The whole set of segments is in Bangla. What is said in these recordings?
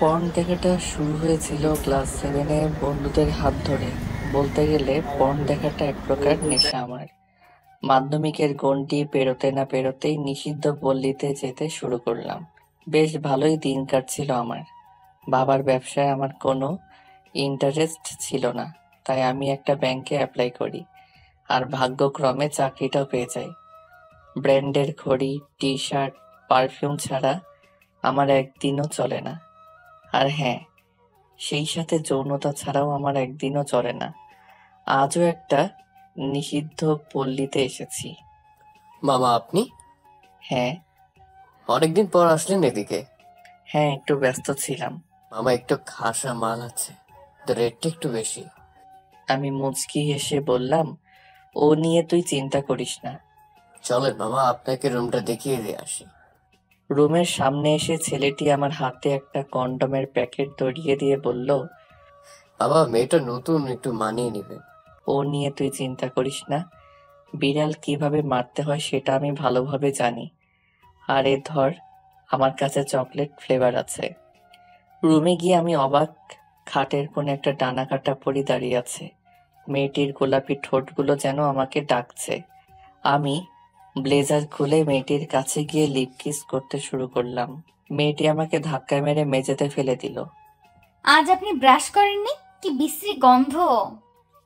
পর্ন দেখাটা শুরু হয়েছিল ক্লাস 7-এ বন্ধুদের হাত ধরে। বলতে গেলে পর্ন দেখাটা এক প্রকার নেশা আমার। মাধ্যমিকের গণ্ডি পেরোতে না পেরোতেই নিষিদ্ধ পল্লীতে যেতে শুরু করলাম। বেশ ভালোই দিন কাটছিল আমার। বাবার ব্যবসায় আমার কোনো ইন্টারেস্ট ছিল না, তাই আমি একটা ব্যাংকে অ্যাপ্লাই করি, আর ভাগ্যক্রমে চাকরিটাও পেয়ে যাই। ব্র্যান্ডের ঘড়ি, টি-শার্ট, পারফিউম ছাড়া আমার একদিনও চলে না। আর হ্যাঁ, সেই সাথে যৌনতা ছাড়াও আমার একদিনও চলে না। আজও একটা নিষিদ্ধ পল্লীতে এসেছি। মামা আপনি হ্যাঁ। অনেকদিন পর আসলেন এদিকে। হ্যাঁ, একটু ব্যস্ত ছিলাম। মামা একটু খাসা মাল আছে, রেটটা একটু বেশি। আমি মুচকি হেসে বললাম, ও নিয়ে তুই চিন্তা করিস না। চলেন মামা, আপনাকে রুমটা দেখিয়ে দিয়ে আসি। রুমের সামনে এসে ছেলেটি আমার হাতে একটা কন্ডমের প্যাকেট ধরিয়ে দিয়ে বলল, বাবা মেয়েটা নতুন, একটু মানিয়ে নেবেন। ও নিয়ে তুই চিন্তা করিস না। বিড়াল কিভাবে মারতে হয় সেটা আমি ভালোভাবে জানি। আর এ ধর, আমার কাছে চকলেট ফ্লেভার আছে। রুমে গিয়ে আমি অবাক, খাটের কোণে একটা ডানা কাটা পরি দাঁড়িয়ে আছে। মেয়েটির গোলাপি ঠোঁটগুলো যেন আমাকে ডাকছে। আমি ব্লেজার খুলে মেয়েটির কাছে গিয়ে লিপ কিস করতে শুরু করলাম। মেয়েটি আমাকে ধাক্কা মেরে মেঝেতে ফেলে দিল। আজ আপনি ব্রাশ করেননি? কি বিশ্রী গন্ধ!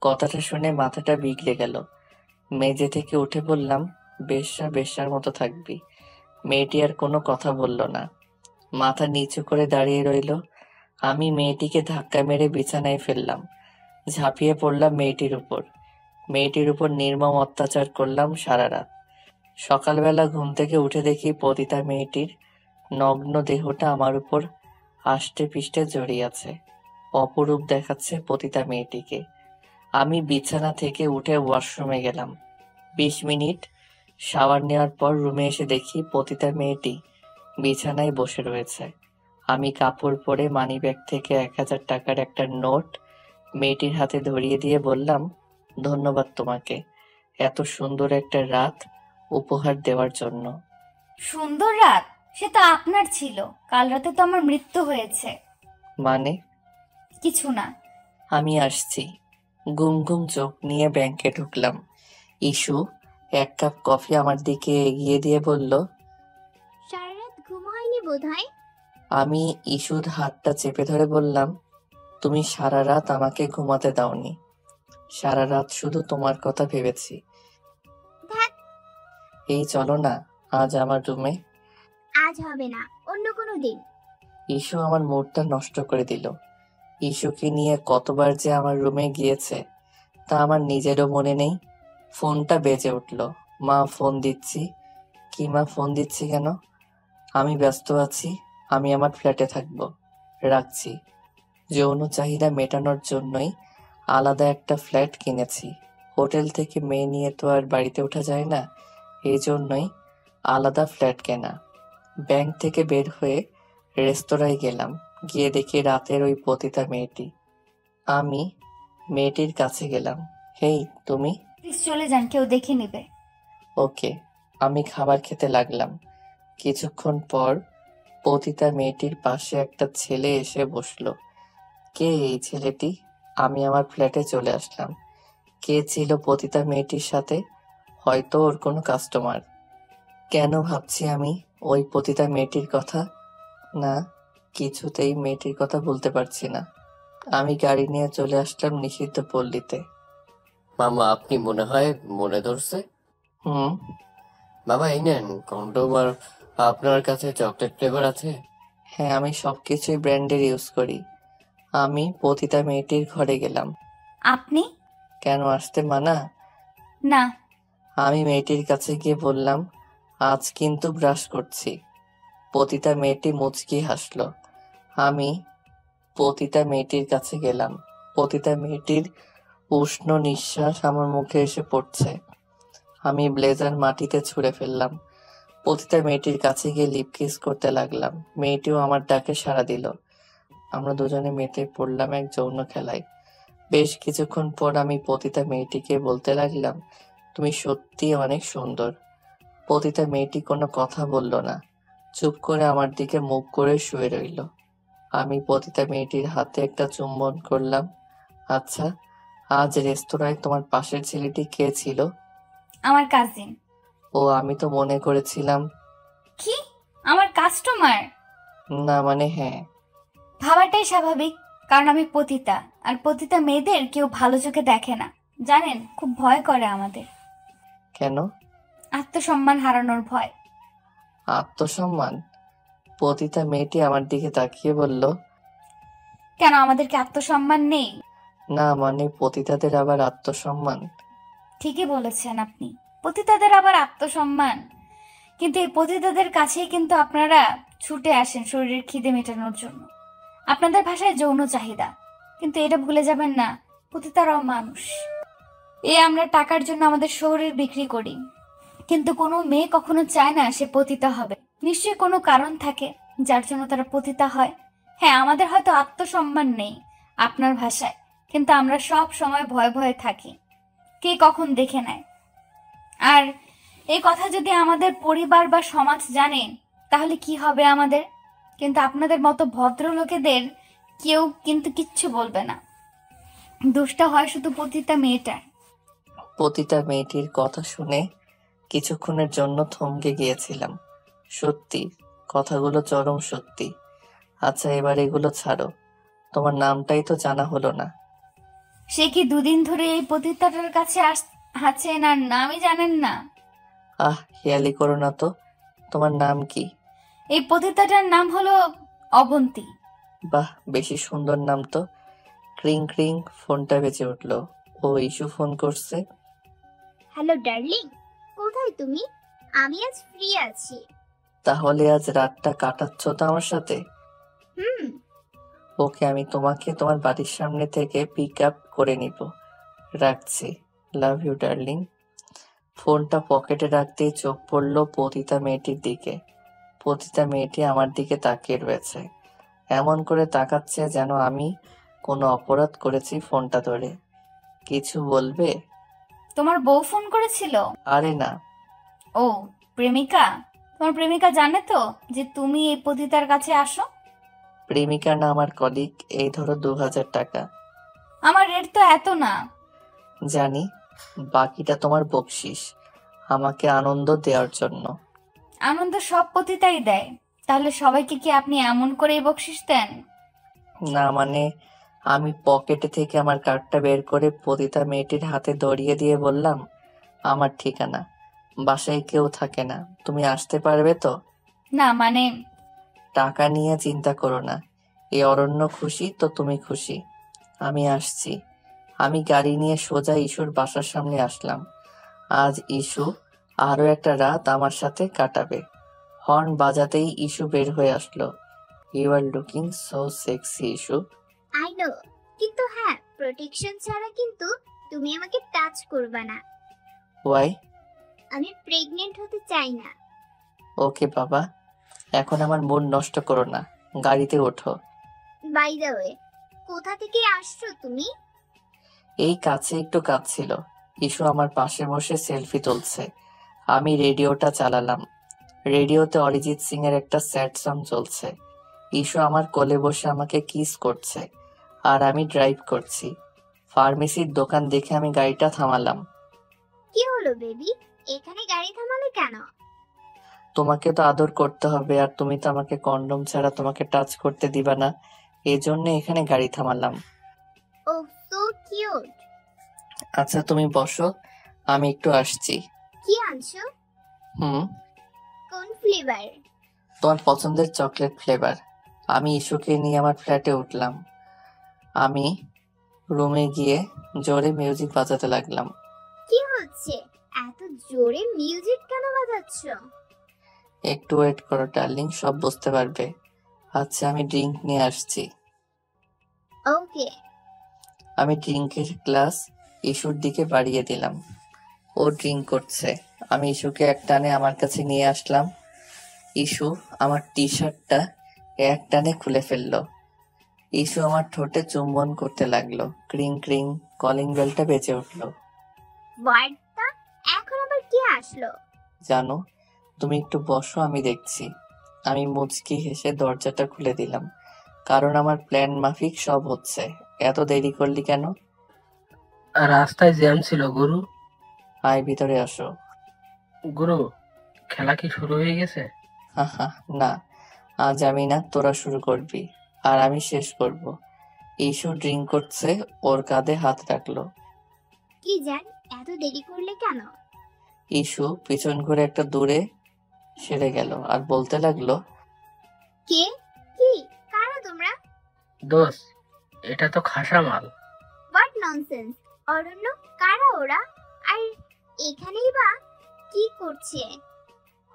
কথাটা শুনে মাথাটা বিগড়ে গেল। মেঝে থেকে উঠে বললাম, বেশ্যা বেশ্যার মতো থাকবি। মেয়েটি আর কোনো কথা বলল না, মাথা নিচু করে দাঁড়িয়ে রইল। আমি মেয়েটিকে ধাক্কা মেরে বিছানায় ফেললাম, ঝাঁপিয়ে পড়লাম মেয়েটির উপর নির্মম অত্যাচার করলাম সারা রাত। সকালবেলা ঘুম থেকে উঠে দেখি পতিতা মেয়েটির নগ্ন দেহটা আমার উপর আষ্টে পিষ্টে জড়িয়ে আছে। অপরূপ দেখাচ্ছে পতিতা মেয়েটিকে। আমি বিছানা থেকে উঠে ওয়াশরুমে গেলাম। 20 মিনিট শাওয়ার নেওয়ার পর রুমে এসে দেখি পতিতা মেয়েটি বিছানায় বসে রয়েছে। আমি কাপড় পরে মানিব্যাগ থেকে 1000 টাকার একটা নোট মেয়েটির হাতে ধরিয়ে দিয়ে বললাম, ধন্যবাদ তোমাকে এত সুন্দর একটা রাত উপহার দেওয়ার জন্য। সুন্দর রাত? সে তো আপনার ছিল। কাল রাতে তো আমার মৃত্যু হয়েছে। মানে? কিছু না। আমি আসছি। ঘুম ঘুম চোখ নিয়ে ব্যাংকে ঢুকলাম। ইস্যু 1 কাপ কফি আমার দিকে এগিয়ে দিয়ে বলল, সারা রাত ঘুম হয়নি বোধহয়। আমি ইস্যুর হাতটা চেপে ধরে বললাম, তুমি সারা রাত আমাকে ঘুমাতে দাওনি। সারা রাত শুধু তোমার কথা ভেবেছি। ধ্যাৎ, এই চলো না আজ আমার রুমে। আজ হবে না, অন্য কোনো দিন। ইস্যু আমার মুডটা নষ্ট করে দিল। ইস্যুকে নিয়ে কতবার যে আমার রুমে গিয়েছে তা আমার নিজেরও মনে নেই। ফোনটা বেজে উঠল। মা ফোন দিচ্ছি। কি মা ফোন দিচ্ছি কেন? আমি ব্যস্ত আছি, আমি আমার ফ্ল্যাটে থাকবো, রাখছি। যৌন চাহিদা মেটানোর জন্যই আলাদা একটা ফ্ল্যাট কিনেছি। হোটেল থেকে মেয়ে নিয়ে তো আর বাড়িতে ওঠা যায় না, এই জন্যই আলাদা ফ্ল্যাট কেনা। ব্যাংক থেকে বের হয়ে রেস্তোরাঁয় গেলাম। গিয়ে দেখি রাতের ওই পতিতা মেয়েটি। আমি মেয়েটির কাছে গেলাম। হেই তুমি। প্লিজ চলে যান, কেউ দেখে নেবে। ওকে। আমি খাবার খেতে লাগলাম। কিছুক্ষণ পর পতিতা মেয়েটির পাশে একটা ছেলে এসে বসলো। কে এই ছেলেটি? আমি আমার ফ্ল্যাটে চলে আসলাম। কে ছিল পতিতা মেয়েটির সাথে? হয়তো ওর কোনো কাস্টমার। কেন ভাবছি আমি ওই পতিতা মেয়েটির কথা? না, কিছুতেই মেয়েটির কথা বলতে পারছি না। আমি গাড়ি নিয়ে চলে আসলাম নিষিদ্ধ পল্লীতে। মামা আপনি মনে হয় মনে ধরছে। হুম। বাবা এই নেন কন্ডম, আর আপনার কাছে চকলেট ফ্লেভার আছে। হ্যাঁ, আমি সবকিছুই ব্র্যান্ডের ইউজ করি। আমি পতিতা মেয়েটির ঘরে গেলাম। আপনি? কেন আসতে মানা? না। আমি মেয়েটির কাছে গিয়ে বললাম, আজ কিন্তু ব্রাশ করছি। পতিতা মেয়েটি মুচকি হাসলো। আমি পতিতা মেয়েটির কাছে গেলাম। পতিতা মেয়েটির উষ্ণ নিঃশ্বাস আমার মুখে এসে পড়ছে। আমি ব্লেজার মাটিতে ছুঁড়ে ফেললাম। পতিতা মেয়েটির কাছে গিয়ে লিপ কিস করতে লাগলাম। মেয়েটিও আমার ডাকে সাড়া দিল। আমরা দুজনে মেতে পড়লাম এক যৌন খেলায়। বেশ কিছুক্ষণ পর আমি পতিতা মেয়েটিকে বলতে লাগলাম, তুমি সত্যি অনেক সুন্দর। পতিতা মেয়েটি কোনো কথা বলল না, চুপ করে আমার দিকে মুখ করে শুয়ে রইল। আমি পতিতা মেয়েটির হাতে একটা চুম্বন করলাম। আচ্ছা, আজ রেস্তোরাঁয় তোমার পাশের ছেলেটি কে ছিল? আমার কাজিন। ও, আমি তো মনে করেছিলাম। কি? আমার কাস্টমার? না মানে হ্যাঁ। ভাবাটাই স্বাভাবিক, কারণ আমি পতিতা, আর পতিতা মেয়েদের কেউ ভালো চোখে দেখে না। জানেন, খুব ভয় করে আমাদের। কেন? আত্মসম্মান হারানোর ভয়। আত্মসম্মান? পতিতা মেয়েটি আমার দিকে তাকিয়ে বলল, কেন, আমাদের কি আত্মসম্মান নেই? না মানে পতিতাদের আবার আত্মসম্মান? ঠিকই বলেছেন আপনি, পতিতাদের আবার আত্মসম্মান। কিন্তু এই পতিতাদের কাছেই কিন্তু আপনারা ছুটে আসেন শরীরের খিদে মেটানোর জন্য। আপনাদের ভাষায় যৌন চাহিদা, কিন্তু এটা ভুলে যাবেন না, পতিতারাও মানুষ। আমরা টাকার জন্য আমাদের শরীর বিক্রি করি, কিন্তু কোনো মেয়ে কখনো চায় না সে পতিতা হবে। নিশ্চয়ই কোনো কারণ থাকে যার জন্য তারা পতিতা হয়। হ্যাঁ, আমাদের হয়তো আত্মসম্মান নেই আপনার ভাষায়, কিন্তু আমরা সব সময় ভয়ে ভয়ে থাকি কে কখন দেখে নেয়। আর এই কথা যদি আমাদের পরিবার বা সমাজ জানে, তাহলে কি হবে আমাদের? কিন্তু আপনাদের মতো ভদ্রলোকেদের কেউ কিন্তু কিচ্ছু বলবে না। দোষটা হয় শুধু পতিতা মেয়েটার। পতিতা মেয়েটির কথা শুনে কিছুক্ষণের জন্য থমকে গিয়েছিলাম। সত্যি, কথাগুলো চরম সত্যি। আচ্ছা, এবার এগুলো ছাড়ো, তোমার নামটাই তো জানা হলো না। সে কি দুদিন ধরে এই পতিতাটার কাছে আছেন আর নামই জানেন না? হেয়ালি করো না তো। তোমার নাম কি? এই পতিতাটার নাম হলো অবন্তী। বাহ, বেশি সুন্দর নাম তো। ক্রিং ক্রিং, ফোনটা বেজে উঠলো। ও, ইস্যু ফোন করছে। হ্যালো ডার্লিং, কোথায় তুমি? আমি আজ ফ্রি আছি। তাহলে আজ রাতটা কাটাচ্ছ তো আমার সাথে? হুম। ওকে, আমি তোমাকে তোমার বাড়ির সামনে থেকে পিক আপ করে নিব। রাখছি। Love you darling. ফোনটা পকেটে রাখতেই চোখ পড়ল পতিতা মেয়েটির দিকে। পতিতা মেয়েটি আমার দিকে তাকিয়ে রয়েছে, এমন করে তাকাচ্ছে যেন আমি কোনো অপরাধ করেছি। ফোনটা ধরে, কিছু বলবে? তোমার বউ ফোন করেছিল? আরে না। ও, প্রেমিকা? তোমার প্রেমিকা জানে তো যে তুমি এই পতিতার কাছে আসো? প্রেমিকা না, আমার কলিগ। এই ধরো 2000 টাকা। আমার রেট তো এত না। জানি, বাকিটা তোমার বকশিস আমাকে আনন্দ দেওয়ার জন্য। আনন্দ সব পতিতাই দেয়, তাহলে সবাইকে কি আপনি এমন করেই বকশিস দেন? না মানে, আমি পকেটে থেকে আমার কার্ডটা বের করে পতিতা মেয়েটির হাতে ধরিয়ে দিয়ে বললাম, আমার ঠিকানা, বাসায় কেউ থাকে না, তুমি আসতে পারবে তো? না মানে, টাকা নিয়ে চিন্তা করো না, এই অরণ্য খুশি তো তুমি খুশি। আমি আসছি। আমি গাড়ি নিয়ে সোজা ইস্যুর বাসার সামনে আসলাম। আজ ইস্যু আরো একটা রাত আমার সাথে কাটাবে। হর্ন বাজাতেই ইস্যু বের হয়ে আসলো। You are looking so sexy ইস্যু। আই নো, কিন্তু হ্যাঁ, প্রোটেকশন ছাড়া কিন্তু তুমি আমাকে টাচ করবে না। ওয়াই? আমি প্রেগনেন্ট হতে চাই না। ওকে বাবা, এখন আমার মন নষ্ট করো না, গাড়িতে ওঠো। বাই দ্য ওয়ে, কোথা থেকে আসছো তুমি? এই কাছে একটু কাজ ছিল। ইস্যু আমার পাশে বসে সেলফি তুলছে। আমি রেডিওটা চালালাম। রেডিওতে অরিজিৎ সিং এর একটা স্যাড সং চলছে। ইস্যু আমার কোলে বসে আমাকে কিস করছে, আর আমি ড্রাইভ করছি। ফার্মেসির দোকান দেখে আমি গাড়িটা থামালাম। কি হলো বেবি, এখানে গাড়ি থামালে কেন? তোমাকে তো আদর করতে হবে, আর তুমি তো আমাকে কন্ডম ছাড়া তোমাকে টাচ করতে দিবা না, এজন্য এখানে গাড়ি থামালাম। ও, সো কিউট। আচ্ছা তুমি বসো, আমি একটু আসছি। কি আনছো? হুম, কোন ফ্লেভার? তোমার পছন্দের চকলেট ফ্লেভার। আমি ইস্যুকে নিয়ে আমার ফ্ল্যাটে উঠলাম। আমি রুমে গিয়ে জোরে মিউজিক বাজাতে লাগলাম। কি হচ্ছে, এত জোরে মিউজিক কেন বাজাচ্ছ? একটু ওয়েট করো ডার্লিং, সব বুঝতে পারবে। আচ্ছা, আমি ড্রিঙ্ক নিয়ে আসছি। ওকে। আমি ড্রিঙ্কের গ্লাস ইস্যুর দিকে বাড়িয়ে দিলাম। ও ড্রিঙ্ক করছে। আমি ইস্যুকে এক টানে আমার কাছে নিয়ে আসলাম। ইস্যু আমার টি শার্টটা এক টানে খুলে ফেললো। ইস্যু আমার ঠোঁটে চুম্বন করতে লাগলো। ক্রিং ক্রিং, কলিং বেলটা বেজে উঠলো। বার্তা, এখন আবার কি আসলো? জানো, তুমি একটু বসো, আমি দেখছি। আমি মুচকি হেসে দরজাটা খুলে দিলাম। কারণ আমার প্ল্যান মাফিক সব হচ্ছে। এত দেরি করলি কেন? রাস্তায় জ্যাম ছিল গুরু। আয় ভিতরে আসো। গুরু, খেলা কি শুরু হয়ে গেছে? হা, না, আজ আমি না, তোরা শুরু করবি আর আমি শেষ করব। ইস্যু ড্রিঙ্ক করছে, ওর কাঁধে হাত রাখলো। কি জান, এত দেরি করলে কেন? ইস্যু পিছন ঘুরে একটা দূরে সেরে গেল আর বলতে লাগলো, কে? কি? কারা তোমরা? দোস্ত, এটা তো খাসা মাল। What nonsense! অরণ্য, কারা ওরা? আর এখানেই বা কি করছে?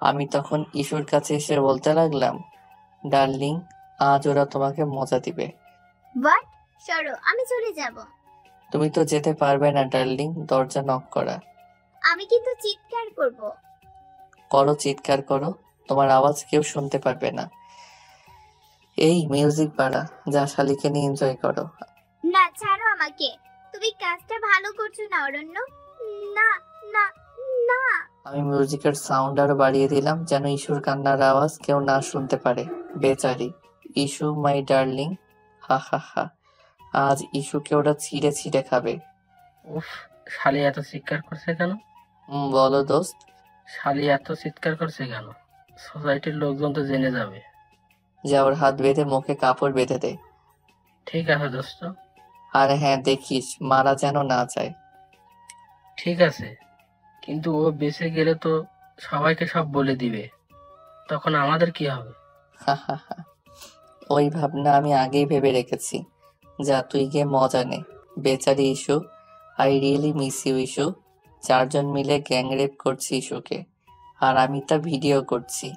আমি তখন ইস্যুর কাছে এসে বলতে লাগলাম, ডার্লিং, আজ ওরা তোমাকে মজা দিবে। হোয়াট? সরো, আমি চলে যাব। তুমি তো যেতে পারবে না ডার্লিং, দরজা নক করা। আমি কিন্তু চিৎকার করব। করো, চিৎকার করো, তোমার আওয়াজ কেউ শুনতে পারবে না। এই মিউজিক বাড়া, যা শালিকে নিয়ে এনজয় করো। না, ছাড়ো আমাকে। তুমি কাজটা ভালো করছো না অরণ্য। না, না, না। আমি মিউজিকের সাউন্ড আরো বাড়িয়ে দিলাম যেন ইস্যুর কান্নার আওয়াজ কেউ না শুনতে পারে। বেচারি ইস্যু, মাই ডার্লিং, হা হা হা। আজ ইস্যুকে ওরা ছিঁড়ে ছিঁড়ে খাবে। উফ, শালি এত চিৎকার করছে কেন? বলো দোস্ত। শালি এত চিৎকার করছে কেন? সোসাইটির লোকজন তো জেনে যাবে। যা ওর হাত বেঁধে মুখে কাপড় বেঁধে দে। ঠিক আছে দোস্ত। আর হ্যাঁ, দেখিস মারা যেন না যায়। ঠিক আছে, কিন্তু ও বেঁচে গেলে তো সবাইকে সব বলে দিবে, তখন আমাদের কি হবে? হা হা হা। ওই ভাবনা আমি আগেই ভেবে রেখেছি। যা, তুই গিয়ে মজা নে। বেচারি ইস্যু, আই রিয়েলি মিস ইউ ইস্যু। 4 জন মিলে গ্যাং রেপ করছি ইস্যুকে, আর আমি তা ভিডিও করছি।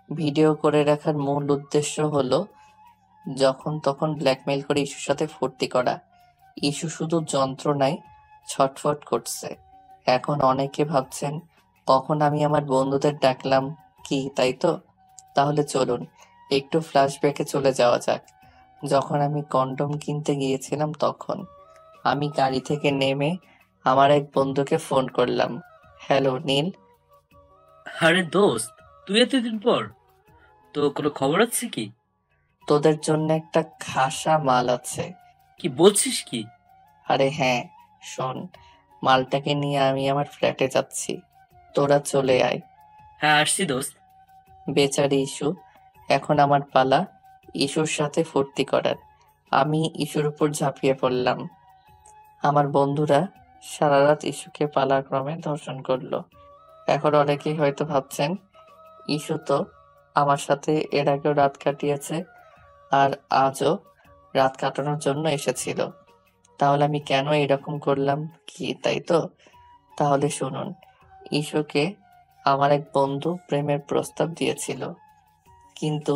ভিডিও করে রাখার মূল উদ্দেশ্য হলো যখন তখন ব্ল্যাকমেইল করে ইস্যুর সাথে ফুর্তি করা। ইস্যু শুধু যন্ত্রণায় ছটফট করছে। এখন অনেকে ভাবছেন কখন আমি আমার বন্ধুদের ডাকলাম কি, তাই তো? তাহলে চলুন একটু ফ্ল্যাশব্যাকে চলে যাওয়া যাক। যখন আমি কন্ডম কিনতে গিয়েছিলাম তখন আমি গাড়ি থেকে নেমে আমার এক বন্ধুকে ফোন করলাম। হ্যালো নীল। আরে দোস্ত, তুই এতদিন পর, তো কোনো খবর আছে কি? তোদের জন্য একটা খাসা মাল আছে। কি বলছিস কি? আরে হ্যাঁ, শোন, মালটাকে নিয়ে আমি আমার ফ্ল্যাটে যাচ্ছি, তোরা চলে আয়। হ্যাঁ, আসছি দোস্ত। বেচারি ইস্যু, এখন আমার পালা ইস্যুর সাথে ফুর্তি করার। আমি ইস্যুর উপর ঝাঁপিয়ে পড়লাম। আমার বন্ধুরা সারা রাত ইস্যুকে পালাক্রমে ধর্ষণ করলো। এখন অনেকেই হয়তো ভাবছেন ইস্যু তো আমার সাথে এর আগেও রাত কাটিয়েছে আর আজও রাত কাটানোর জন্য এসেছিল। তাহলে আমি কেন এরকম করলাম কি, তাই তো? তাহলে শুনুন, ইস্যুকে আমার এক বন্ধু প্রেমের প্রস্তাব দিয়েছিল, কিন্তু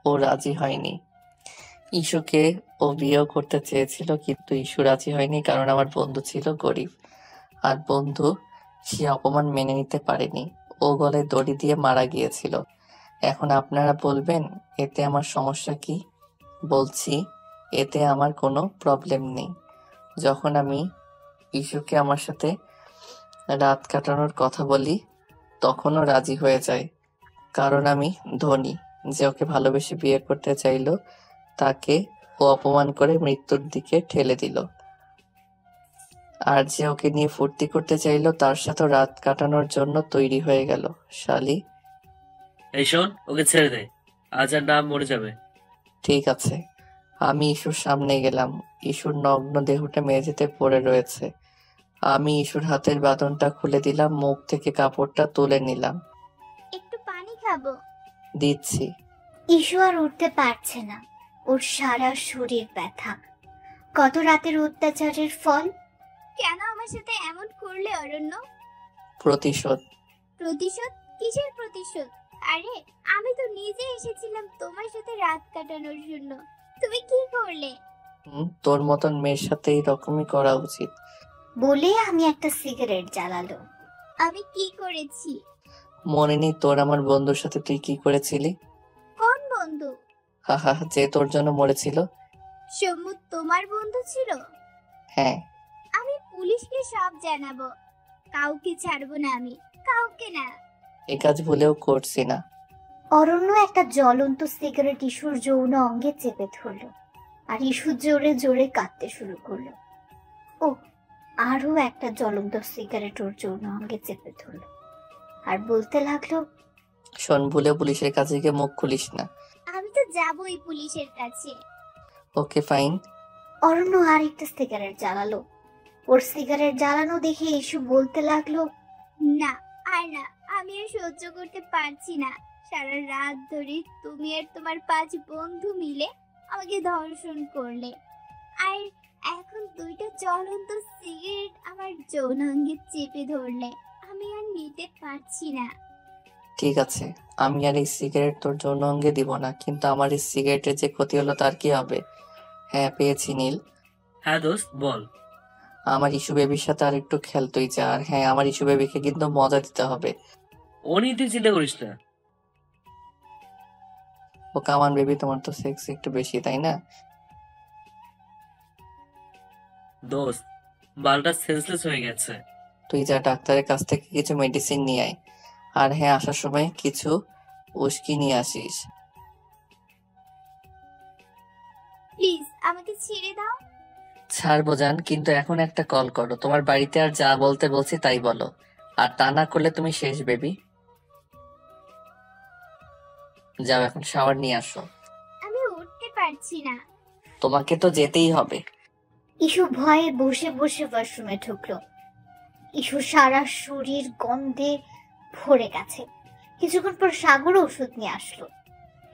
ও রাজি হয়নি। ইস্যুকে ও বিয়েও করতে চেয়েছিল, কিন্তু ইস্যু রাজি হয়নি কারণ আমার বন্ধু ছিল গরিব, আর বন্ধু সে অপমান মেনে নিতে পারেনি। ও গলায় দড়ি দিয়ে মারা গিয়েছিল। এখন আপনারা বলবেন এতে আমার সমস্যা কি? বলছি, এতে আমার কোনো প্রবলেম নেই। যখন আমি ইস্যুকে আমার সাথে রাত কাটানোর কথা বলি তখনও রাজি হয়ে যায়, কারণ আমি ধনী। যে ওকে ভালোবেসে বিয়ে করতে চাইলো তাকে ও অপমান করে মৃত্যুর দিকে ঠেলে দিল, আর যে ওকে নিয়ে ফুর্তি করতে চাইলো তার সাথে রাত কাটানোর জন্য তৈরি হয়ে গেল। শালি, এই শোন, ওকে ছেড়ে দে, আজ আর না মরে যাবে। ঠিক আছে। আমি ইস্যুর সামনে গেলাম। ইস্যুর নগ্ন দেহটা মেঝেতে পড়ে রয়েছে। আমি ইস্যুর হাতের বাঁধনটা খুলে দিলাম, মুখ থেকে কাপড়টা তুলে নিলাম। একটু পানি খাবো। দিচ্ছি। ইস্যু আর উঠতে পারছে না। ওর সারা শরীর ব্যথা। গত রাতের অত্যাচারের ফল। কেন আমার সাথে এমন করলে অরণ্য? প্রতিশোধ। প্রতিশোধ? কিসের প্রতিশোধ? আরে, আমি তো নিজে এসেছিলাম তোমার সাথে রাত কাটানোর জন্য। তুমি কি করলে? তোর মতন মেয়ের সাথে এইরকমই করা উচিত। বলে আমি একটা সিগারেট জ্বালালো। আমি কি করেছি? মনে নেই তোর আমার বন্ধুর সাথে তুই কি করেছিলি? কোন বন্ধু? হাহা, যে তোর জন্য মরেছিল। সমু তোমার বন্ধু ছিল? হ্যাঁ। আমি পুলিশকে সব জানাবো। কাউকে ছাড়বো না আমি, কাউকে না। এ কাজ ভুলেও করছি না। অরণ্য একটা জ্বলন্ত সিগারেট ইস্যুর যৌন অঙ্গে চেপে ধরল, আর ইস্যু জোরে জোরে কাঁদতে শুরু করলো। ও আরো একটা জ্বলন্ত সিগারেট ওর যৌন অঙ্গে চেপে ধরল, আর বলতে লাগলো, শোন, ভুলে পুলিশের কাছে গিয়ে মুখ খুলিস না। আমি তো যাবই পুলিশের কাছে। Okay fine. অরণ্য আর একটা সিগারেট জ্বালালো। ওর সিগারেট জ্বালানো দেখে ইস্যু বলতে লাগলো, না আর না, আমি আর সহ্য করতে পারছি না। সারা রাত ধরে তুমি আর তোমার 5 বন্ধু মিলে আমাকে ধর্ষণ করলে, আর এখন 2টা জ্বলন্ত সিগারেট আমার যৌনাঙ্গে চেপে ধরলে। আমি আর নিতে পারছি না। ঠিক আছে, আমি আর এই সিগারেট তোর যৌন অঙ্গে দিব না, কিন্তু আমার এই সিগারেটের যে ক্ষতি হলো তার কি হবে? হ্যাঁ, পেয়েছি নীল। হ্যাঁ দোস্ত, বল। আমার ইস্যু বেবির সাথে আর একটু খেলতেই চা, আর হ্যাঁ, আমার ইস্যু বেবিকে কিন্তু মজা দিতে হবে। ও নিয়ে তুই চিন্তা করিস না। ও কামান বেবি, তোমার তো সেক্স একটু বেশি, তাই না? দোস্ত, বালটা সেন্সলেস হয়ে গেছে। তুই যা, ডাক্তারের কাছ থেকে কিছু মেডিসিন নিয়ে আয়, আর হ্যাঁ, আসার সময় কিছু উস্কি নিয়ে আসিস। প্লিজ আমাকে ছেড়ে দাও। ছাড়বো জান, কিন্তু এখন একটা কল করো। তোমার বাড়িতে আর যা বলতে বলছি তাই বলো, আর তা না করলে তুমি শেষ বেবি। যাও, এখন শাওয়ার নিয়ে আসো। আমি উঠতে পারছি না। তোমাকে তো যেতেই হবে। ইস্যু ভয়ে বসে বসে ওয়াশরুমে ঢুকলো। ইস্যু সারা শরীর গন্ধে ভরে গেছে। কিছুক্ষণ পর সাগর ওষুধ নিয়ে আসলো।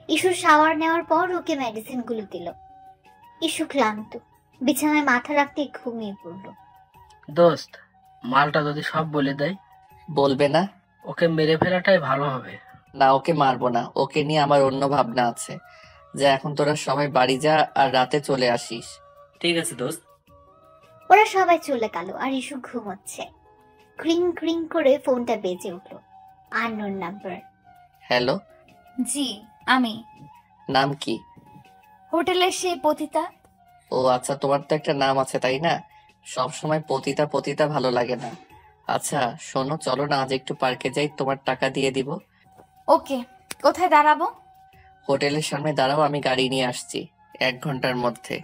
ইস্যু শাওয়ার নেওয়ার পর ওকে মেডিসিন গুলো দিল। ইস্যু ক্লান্ত, বিছানায় মাথা রাখতে ঘুমিয়ে পড়লো। দোস্ত, মালটা যদি সব বলে দেয়? বলবে না? ওকে মেরে ফেলাটাই ভালো হবে। না, ওকে মারবো না। ওকে নিয়ে আমার অন্য ভাবনা আছে। যা, এখন তোরা সবাই বাড়ি যা, আর রাতে চলে আসিস। ঠিক আছে দোস্ত। ওরা সবাই চলে গেল, আর ইস্যু ঘুমোচ্ছে। ক্রিং ক্রিং করে ফোনটা বেজে উঠলো। Unknown number. হ্যালো, জি, আমি। নাম কি? হোটেলের সেই পতিতা। ও আচ্ছা, তোমার তো একটা নাম আছে তাই না? সব সময় পতিতা পতিতা ভালো লাগে না। আচ্ছা শোনো, চলো না আজ একটু পার্কে যাই, তোমার টাকা দিয়ে দিব। ওকে, কোথায় দাঁড়াবো? হোটেলের সামনে দাঁড়াও, আমি গাড়ি নিয়ে আসছি 1 ঘন্টার মধ্যে।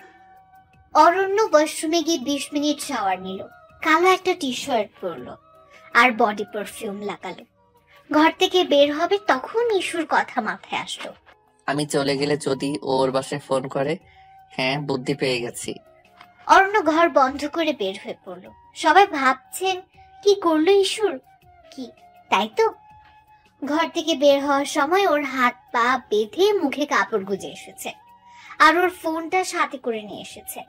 অরণ্য ওয়াশরুমে গিয়ে 20 মিনিট শাওয়ার নিল। কালো একটা টি শার্ট পরলো, আর বডি পারফিউম লাগালো। ঘর থেকে বের হবে তখন ইস্যুর কথা মাথায় আসলো। আমি চলে গেলে যদি ও ওর বাসায় ফোন করে। হ্যাঁ, বুদ্ধি পেয়ে গেছি। অরণ্য ঘর বন্ধ করে বের হয়ে পড়লো। সবাই ভাবছেন কি করলো ইস্যুর, কি তাই তো? ঘর থেকে বের হওয়ার সময় ওর হাত পা বেঁধে মুখে কাপড় গুজে এসেছে, আর ওর ফোনটা সাথে করে নিয়ে এসেছে।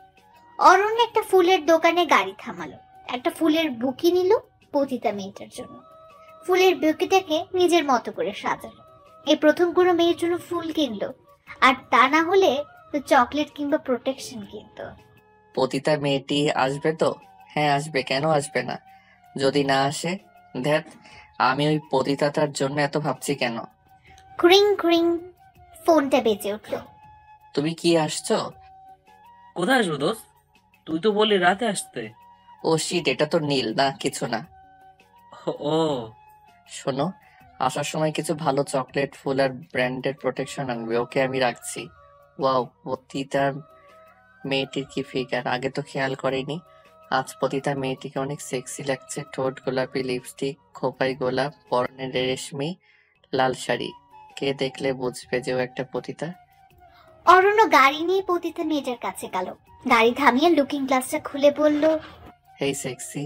অরণ্য একটা ফুলের দোকানে গাড়ি থামালো, একটা ফুলের বুকি নিল পতিতা মেয়েটার জন্য। ফুলের বুকিটাকে নিজের মতো করে সাজালো। এই প্রথম কোনো মেয়ের জন্য ফুল কিনলো, আর তা না হলে তো চকলেট কিংবা প্রোটেকশন কিনতো। পতিতা মেয়েটি আসবে তো? হ্যাঁ আসবে, কেন আসবে না? যদি না আসে, ধ্যাত, আমি ওই পতিতাটার জন্য এত ভাবছি কেন? ক্রিং ক্রিং ফোনটা বেজে উঠলো। তুমি কি আসছো? কোথায় আসবো দোস্ত? তুই তো বললি রাতে আসতে। ও শিট, এটা তো নীল না, কিছু না। ও, শোনো, আসার সময় কিছু ভালো চকলেট, ফুল আর ব্র্যান্ডেড প্রোটেকশন আনবে। ওকে, আমি রাখছি। ওয়াও, পতিতা মেয়েটির কি ফিগার, আগে তো খেয়াল করিনি। আজ পতিতা মেয়েটিকে অনেক সেক্সি লাগছে। ঠোঁট গোলাপি, লিপস্টিক, খোপায় গোলাপ, পরনে রেশমি লাল শাড়ি। কে দেখলে বুঝবে যে ও একটা পতিতা। অরণ্য গাড়ি নিয়ে পতিতা মেয়েটার কাছে গেল। গাড়ি থামিয়ে লুকিং গ্লাসটা খুলে বলল, হেই সেক্সি।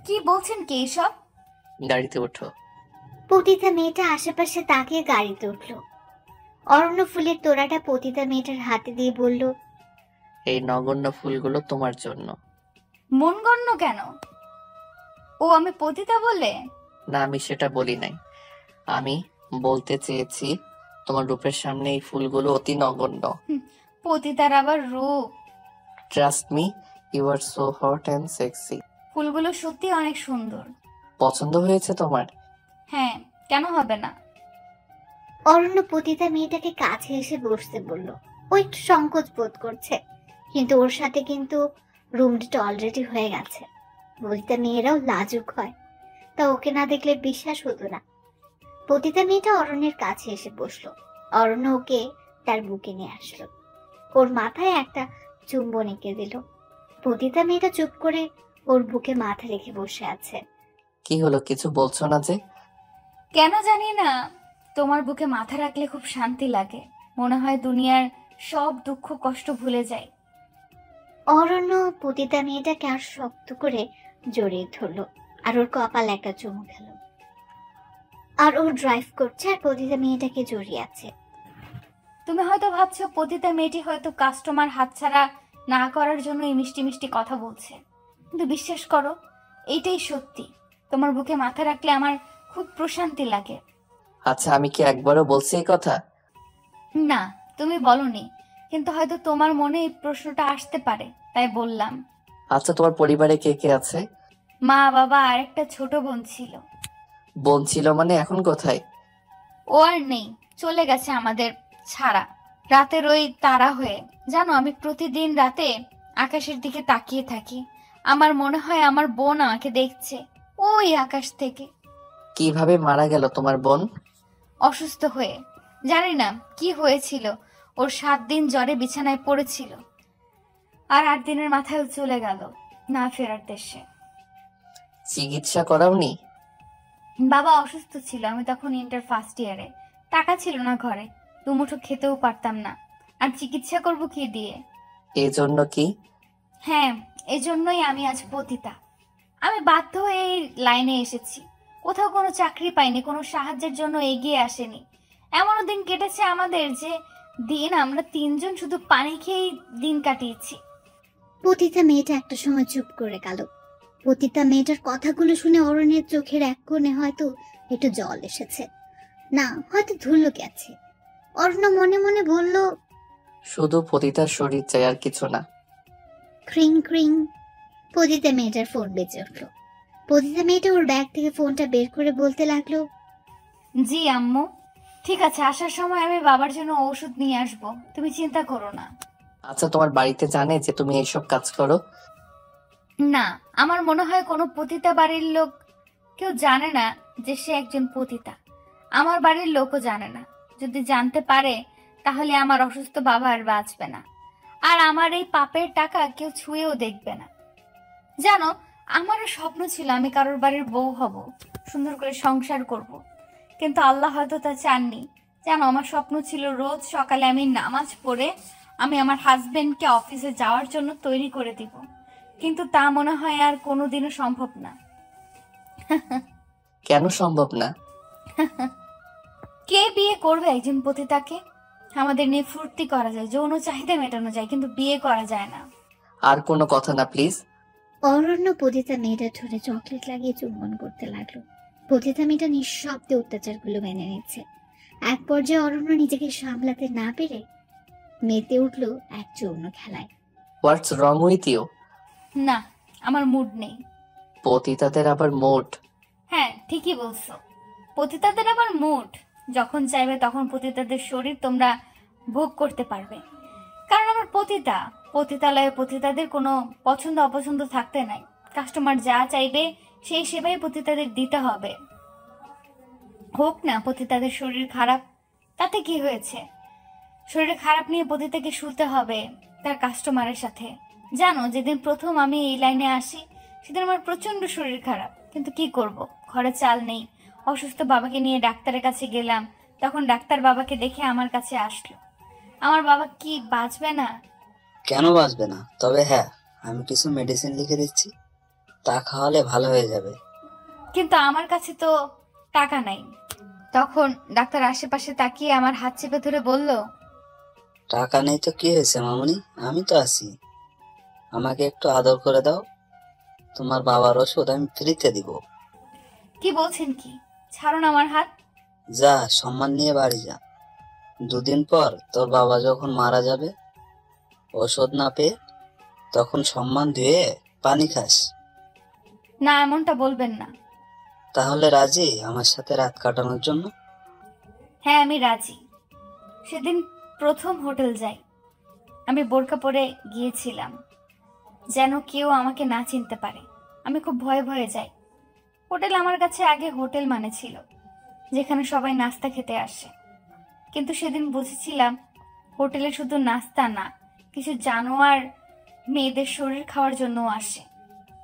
কি বলছেন কি এসব? গাড়িতে ওঠো। পতিতা মেয়েটা আশেপাশে তাকিয়ে গাড়িতে উঠল। অরণ্য ফুলের তোড়াটা পতিতা মেয়েটার হাতে দিয়ে বলল, এই নগণ্য ফুলগুলো তোমার জন্য। মন গণ্য কেন? ও আমি পতিতা বলে? না, আমি সেটা বলি নাই। আমি বলতে চেয়েছি তোমার রূপের সামনে এই ফুলগুলো অতি নগণ্য। পতিতার আবার রূপ? Trust me, you are so hot and sexy. ফুলগুলো সত্যি অনেক সুন্দর। পছন্দ হয়েছে তোমার? হ্যাঁ, কেন হবে না? অরণ্য পতিতা মেয়েটাকে কাছে এসে বসতে বলল। ও একটু সংকোচ বোধ করছে, কিন্তু ওর সাথে কিন্তু রুম ডেট অলরেডি হয়ে গেছে। পতিতা মেয়েরাও লাজুক হয়, তা ওকে না দেখলে বিশ্বাস হতো না। পতিতা মেয়েটা অরণ্যের কাছে এসে বসলো। অরণ্য ওকে তার বুকে নিয়ে আসলো, ওর মাথায় একটা চুম্বন এঁকে দিল। পতিতা মেয়েটা চুপ করে ওর বুকে মাথা রেখে বসে আছে। কি হলো, কিছু বলছো না যে? কেন জানি না, তোমার বুকে মাথা রাখলে খুব শান্তি লাগে, মনে হয় দুনিয়ার সব দুঃখ কষ্ট ভুলে যায়। অরণ্য পতিতা মেয়েটাকে আর শক্ত করে জড়িয়ে ধরলো, আর ওর কপাল একটা চুমু খেলো। আর ও ড্রাইভ করছে আর পতিতা মেয়েটাকে জড়িয়ে আছে। তুমি হয়তো ভাবছো পতিতা মেয়েটি হয়তো কাস্টমার হাতছাড়া না করার জন্য এই মিষ্টি মিষ্টি কথা বলছে, কিন্তু বিশ্বাস করো এইটাই সত্যি। তোমার বুকে মাথা রাখলে আমার খুব প্রশান্তি লাগে। আচ্ছা, আমি কি একবারও বলছি এই কথা? না, তুমি বলনি, কিন্তু হয়তো তোমার মনে এই প্রশ্নটা আসতে পারে, তাই বললাম। আচ্ছা, তোমার পরিবারে কে কে আছে? মা, বাবা আর একটা ছোট বোন ছিল। বোন ছিল মানে এখন কোথায়? ও আর নেই, চলে গেছে আমাদের ছাড়া। রাতের ওই তারা হয়ে, জানো, আমি প্রতিদিন রাতে আকাশের দিকে তাকিয়ে থাকি। আমার মনে হয় আমার বোন আমাকে দেখছে ওই আকাশ থেকে। কিভাবে মারা গেল তোমার বোন? অসুস্থ হয়ে, জানি না কি হয়েছিল, ওর 7 দিন জ্বরে বিছানায় পড়েছিল, আর 8 দিনের মাথায় ও চলে গেল না ফেরার দেশে। চিকিৎসা করাওনি? বাবা অসুস্থ ছিল, আমি তখন ইন্টার ফার্স্ট ইয়ারে, টাকা ছিল না ঘরে, দুমুঠো খেতেও পারতাম না, আর চিকিৎসা করব কি দিয়ে? এজন্য কি? হ্যাঁ, এজন্যই আমি আজ পতিতা। আমি বাধ্য হয়ে এই লাইনে এসেছি, কোথাও কোনো চাকরি পাইনি, কোনো সাহায্যের জন্য এগিয়ে আসেনি। এমনও দিন কেটেছে আমাদের যে দিন আমরা 3 জন শুধু পানি খেয়েই দিন কাটিয়েছি। পতিতা মেয়েটা একটা সময় চুপ করে গেল। পতিতা মেয়েটার কথাগুলো শুনে অরণ্যের চোখের এক কোণে হয়তো একটু জল এসেছে, না হয়তো ধুলো গেছে। অরণ্য মনে মনে বলল, শুধু পতিতার শরীর চাই, আর কিছু না। ক্রিং ক্রিং। পতিতা মেয়েটার ফোন বেজে উঠল। পতিতা মেয়েটা ওর ব্যাগ থেকে ফোনটা বের করে বলতে লাগলো, জি আম্মু, ঠিক আছে, আসার সময় আমি বাবার জন্য ওষুধ নিয়ে আসবো, তুমি চিন্তা করো না। আচ্ছা, তোমার বাড়িতে জানে যে তুমি এইসব কাজ করো? না, আমার মনে হয় কোনো পতিতা বাড়ির লোক কেউ জানে না যে সে একজন পতিতা। আমার বাড়ির লোকও জানে না। যদি জানতে পারে তাহলে আমার অসুস্থ বাবা আর বাঁচবে না, আর আমার এই পাপের টাকা কেউ ছুঁয়েও দেখবে না। জানো, আমারও স্বপ্ন ছিল আমি কারোর বাড়ির বউ হব, সুন্দর করে সংসার করব, কিন্তু আল্লাহ হয়তো তা চাননি। জানো, আমার স্বপ্ন ছিল রোজ সকালে আমি নামাজ পড়ে আমি আমার হাজবেন্ডকে অফিসে যাওয়ার জন্য তৈরি করে দিব, কিন্তু তা মনে হয় আর কোনোদিনও সম্ভব না। কেন সম্ভব না? কে বিয়ে করবে একজন পতিতাকে? আমাদের নিয়ে ফুর্তি করা যায়, যৌন চাহিদা মেটানো যায়, কিন্তু বিয়ে করা যায় না। আর কোনো কথা না প্লিজ। অরণ্য পতিতা মেয়েটা ঠোঁটে চকলেট লাগিয়ে চুম্বন করতে লাগলো। পতিতা মেয়েটা নিঃশব্দে অত্যাচারগুলো মেনে নিচ্ছে। এক পর্যায়ে অরণ্য নিজেকে সামলাতে না পেরে মেতে উঠলো এক যৌন খেলায়। হোয়াটস রং উইথ ইউ? না, আমার মুড নেই। পতিতাদের আবার মুড? হ্যাঁ, ঠিকই বলছো, পতিতাদের আবার মুড। যখন চাইবে তখন পতিতাদের শরীর তোমরা ভোগ করতে পারবে, কারণ আমার পতিতালয়ে পতিতাদের কোনো পছন্দ অপছন্দ থাকতে নাই। কাস্টমার যা চাইবে সেই সেবাই পতিতাদের দিতে হবে। হোক না পতিতাদের শরীর খারাপ, তাতে কি হয়েছে? শরীর খারাপ নিয়ে পতিতাকে শুতে হবে তার কাস্টমারের সাথে। জানো, যেদিন প্রথম আমি এই লাইনে আসি সেদিন আমার প্রচন্ড শরীর খারাপ, কিন্তু কি করব, ঘরে চাল নেই। অসুস্থ বাবাকে নিয়ে ডাক্তারের কাছে গেলাম, তখন ডাক্তার বাবাকে দেখে আমার কাছে আসলো। আমার বাবা কি বাঁচবে না? কেন বাঁচবে না? তবে হ্যাঁ, আমি কিছু মেডিসিন লিখে দিচ্ছি, তা খাওয়ালে ভালো হয়ে যাবে। কিন্তু আমার কাছে তো টাকা নাই। তখন ডাক্তার আশেপাশে তাকিয়ে আমার হাত চেপে ধরে বলল, টাকা নেই তো কি হয়েছে মামুনি, আমি তো আছি, আমাকে একটু আদর করে দাও, তোমার বাবার ওষুধ আমি ফ্রিতে দিব। কি বলছেন কি? ছাড়ুন আমার হাত। যা, সম্মান নিয়ে বাড়ি যা। 2 দিন পর তোর বাবা যখন মারা যাবে, ওষুধ না পেয়ে, তখন সম্মান দিয়ে পানি খাস। না, এমনটা বলবেন না। তাহলে রাজি আমার সাথে রাত কাটানোর জন্য? হ্যাঁ, আমি রাজি। সেদিন প্রথম হোটেল যাই, আমি বোরকা পরে গিয়েছিলাম যেন কেউ আমাকে না চিনতে পারে। আমি খুব ভয়ে ভয়ে যাই। হোটেল আমার কাছে আগে হোটেল মানে ছিল, যেখানে সবাই নাস্তা খেতে আসে। কিন্তু সেদিন বুঝেছিলাম হোটেলে শুধু নাস্তা না, কিছু জানোয়ার মেয়েদের শরীর খাওয়ার জন্যও আসে।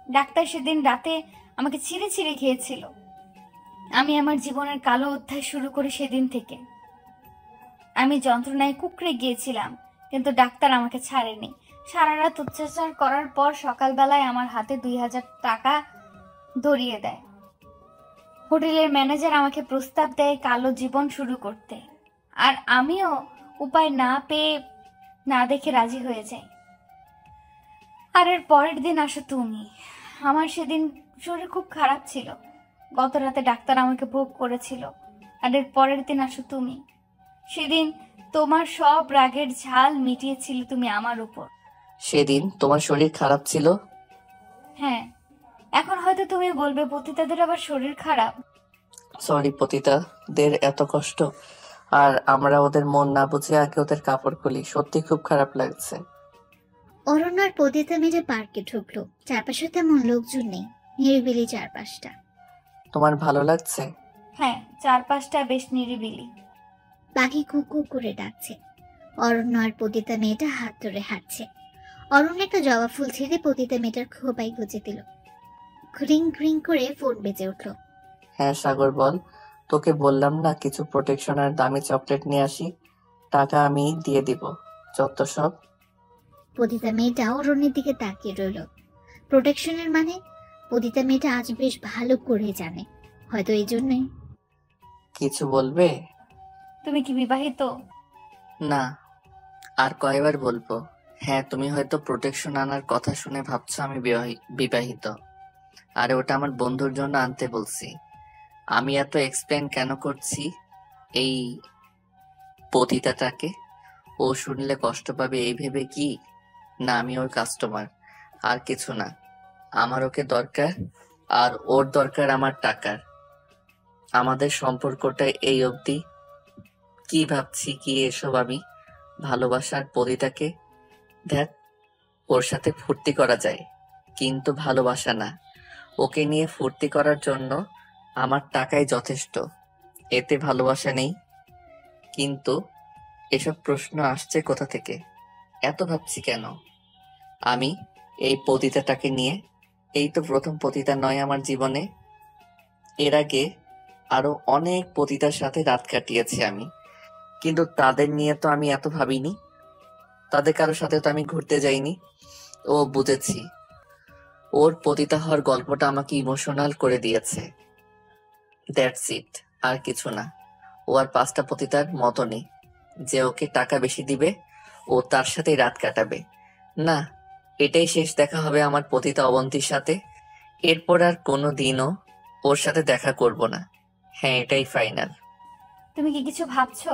ডাক্তার সেদিন রাতে আমাকে ছিঁড়ে ছিঁড়ে খেয়েছিল। আমি আমার জীবনের কালো অধ্যায় শুরু করি সেদিন থেকে। আমি যন্ত্রণায় কুঁকড়ে গিয়েছিলাম, কিন্তু ডাক্তার আমাকে ছাড়েনি। সারা রাত অত্যাচার করার পর সকালবেলায় আমার হাতে 2000 টাকা ধরিয়ে দেয়। হোটেলের ম্যানেজার আমাকে প্রস্তাব দেয় কালো জীবন শুরু করতে, আর আমিও উপায় না পেয়ে না দেখে রাজি হয়ে যাই। আর এর পরের দিন আসো তুমি। আমার সেদিন শরীর খুব খারাপ ছিল, গত রাতে ডাক্তার আমাকে ভোগ করেছিল। আর এর পরের দিন আসো তুমি। সেদিন তোমার সব রাগের ঝাল মিটিয়েছিলে তুমি আমার উপর। সেদিন তোমার শরীর খারাপ ছিল? হ্যাঁ, এখন হয়তো তুমি বলবে পতিতাদের আবার শরীর খারাপ। সরি পতিতাদের এত কষ্ট, আর আমরা ওদের মন না বুঝে আগে ওদের কাপড় খুলি। সত্যি খুব খারাপ লাগছে। অরণ্য আর পতিতা মিলে পার্কে ঢুকলো। চারপাশে তেমন লোকজন নেই, নিরিবিলি চারপাশটা। তোমার ভালো লাগছে? হ্যাঁ, চারপাশটা বেশ নিরিবিলি। পাখি কুকু করে ডাকছে। অরণ্য আর পতিতা মেয়েটা হাত ধরে হাঁটছে। অরণ্য একটা জবা ফুল ছেড়ে পতিতা মেয়েটার খোপায় গুজে দিল। গ্রিং গ্রিং করে ফোন বেজে উঠল। হ্যাঁ সাগর বল। তোকে বললাম না কিছু প্রোটেকশন আর দামি চকলেট নিয়ে আসি, টাকা আমি দিয়ে দিব। যত সব। পতিতা মেয়েটা অরণ্যের দিকে তাকিয়ে রইল। প্রোটেকশনের মানে? পতিতা মেয়েটা আজ বেশ ভালো করে জানে, হয়তো এই জন্যই। কিছু বলবে? তুমি কি বিবাহিত? না। আর কয়বার বলবো? হ্যাঁ, তুমি হয়তো প্রোটেকশন আনার কথা শুনে ভাবছো আমি বিবাহিত। আরে ওটা আমার বন্ধুর জন্য আনতে বলছি। আমি এত এক্সপ্লেন কেন করছি এই পতিতাটাকে? ও শুনলে কষ্ট পাবে এই ভেবে কি না আমি ওর কাস্টমার, আর কিছু না। আমার ওকে দরকার, আর ওর দরকার আমার টাকার। আমাদের সম্পর্কটা এই অবধি। কি ভাবছি কি এসব আমি? ভালোবাসার পতিতাকে দেখ, ওর সাথে ফুর্তি করা যায়, কিন্তু ভালোবাসা না। ওকে নিয়ে ফুর্তি করার জন্য আমার টাকাই যথেষ্ট, এতে ভালোবাসা নেই। কিন্তু এসব প্রশ্ন আসছে কোথা থেকে? এত ভাবছি কেন আমি এই পতিতাটাকে নিয়ে? এই তো প্রথম পতিতা নয় আমার জীবনে। এর আগে আরো অনেক পতিতার সাথে রাত কাটিয়েছি আমি, কিন্তু তাদের নিয়ে তো আমি এত ভাবিনি। তাদের কারোর সাথে তো আমি ঘুরতে যাইনি। ও বুঝেছি, ওর পতিতা হওয়ার গল্পটা আমাকে ইমোশনাল করে দিয়েছে। দ্যাটস ইট, আর কিছু না। ও আর 5টা পতিতার মতো নেই যে ওকে টাকা বেশি দিবে ও তার সাথেই রাত কাটাবে। না, এটাই শেষ দেখা হবে আমার পতিতা অবন্তীর সাথে। এরপর আর কোনো দিনও ওর সাথে দেখা করব না। হ্যাঁ, এটাই ফাইনাল। তুমি কি কিছু ভাবছো?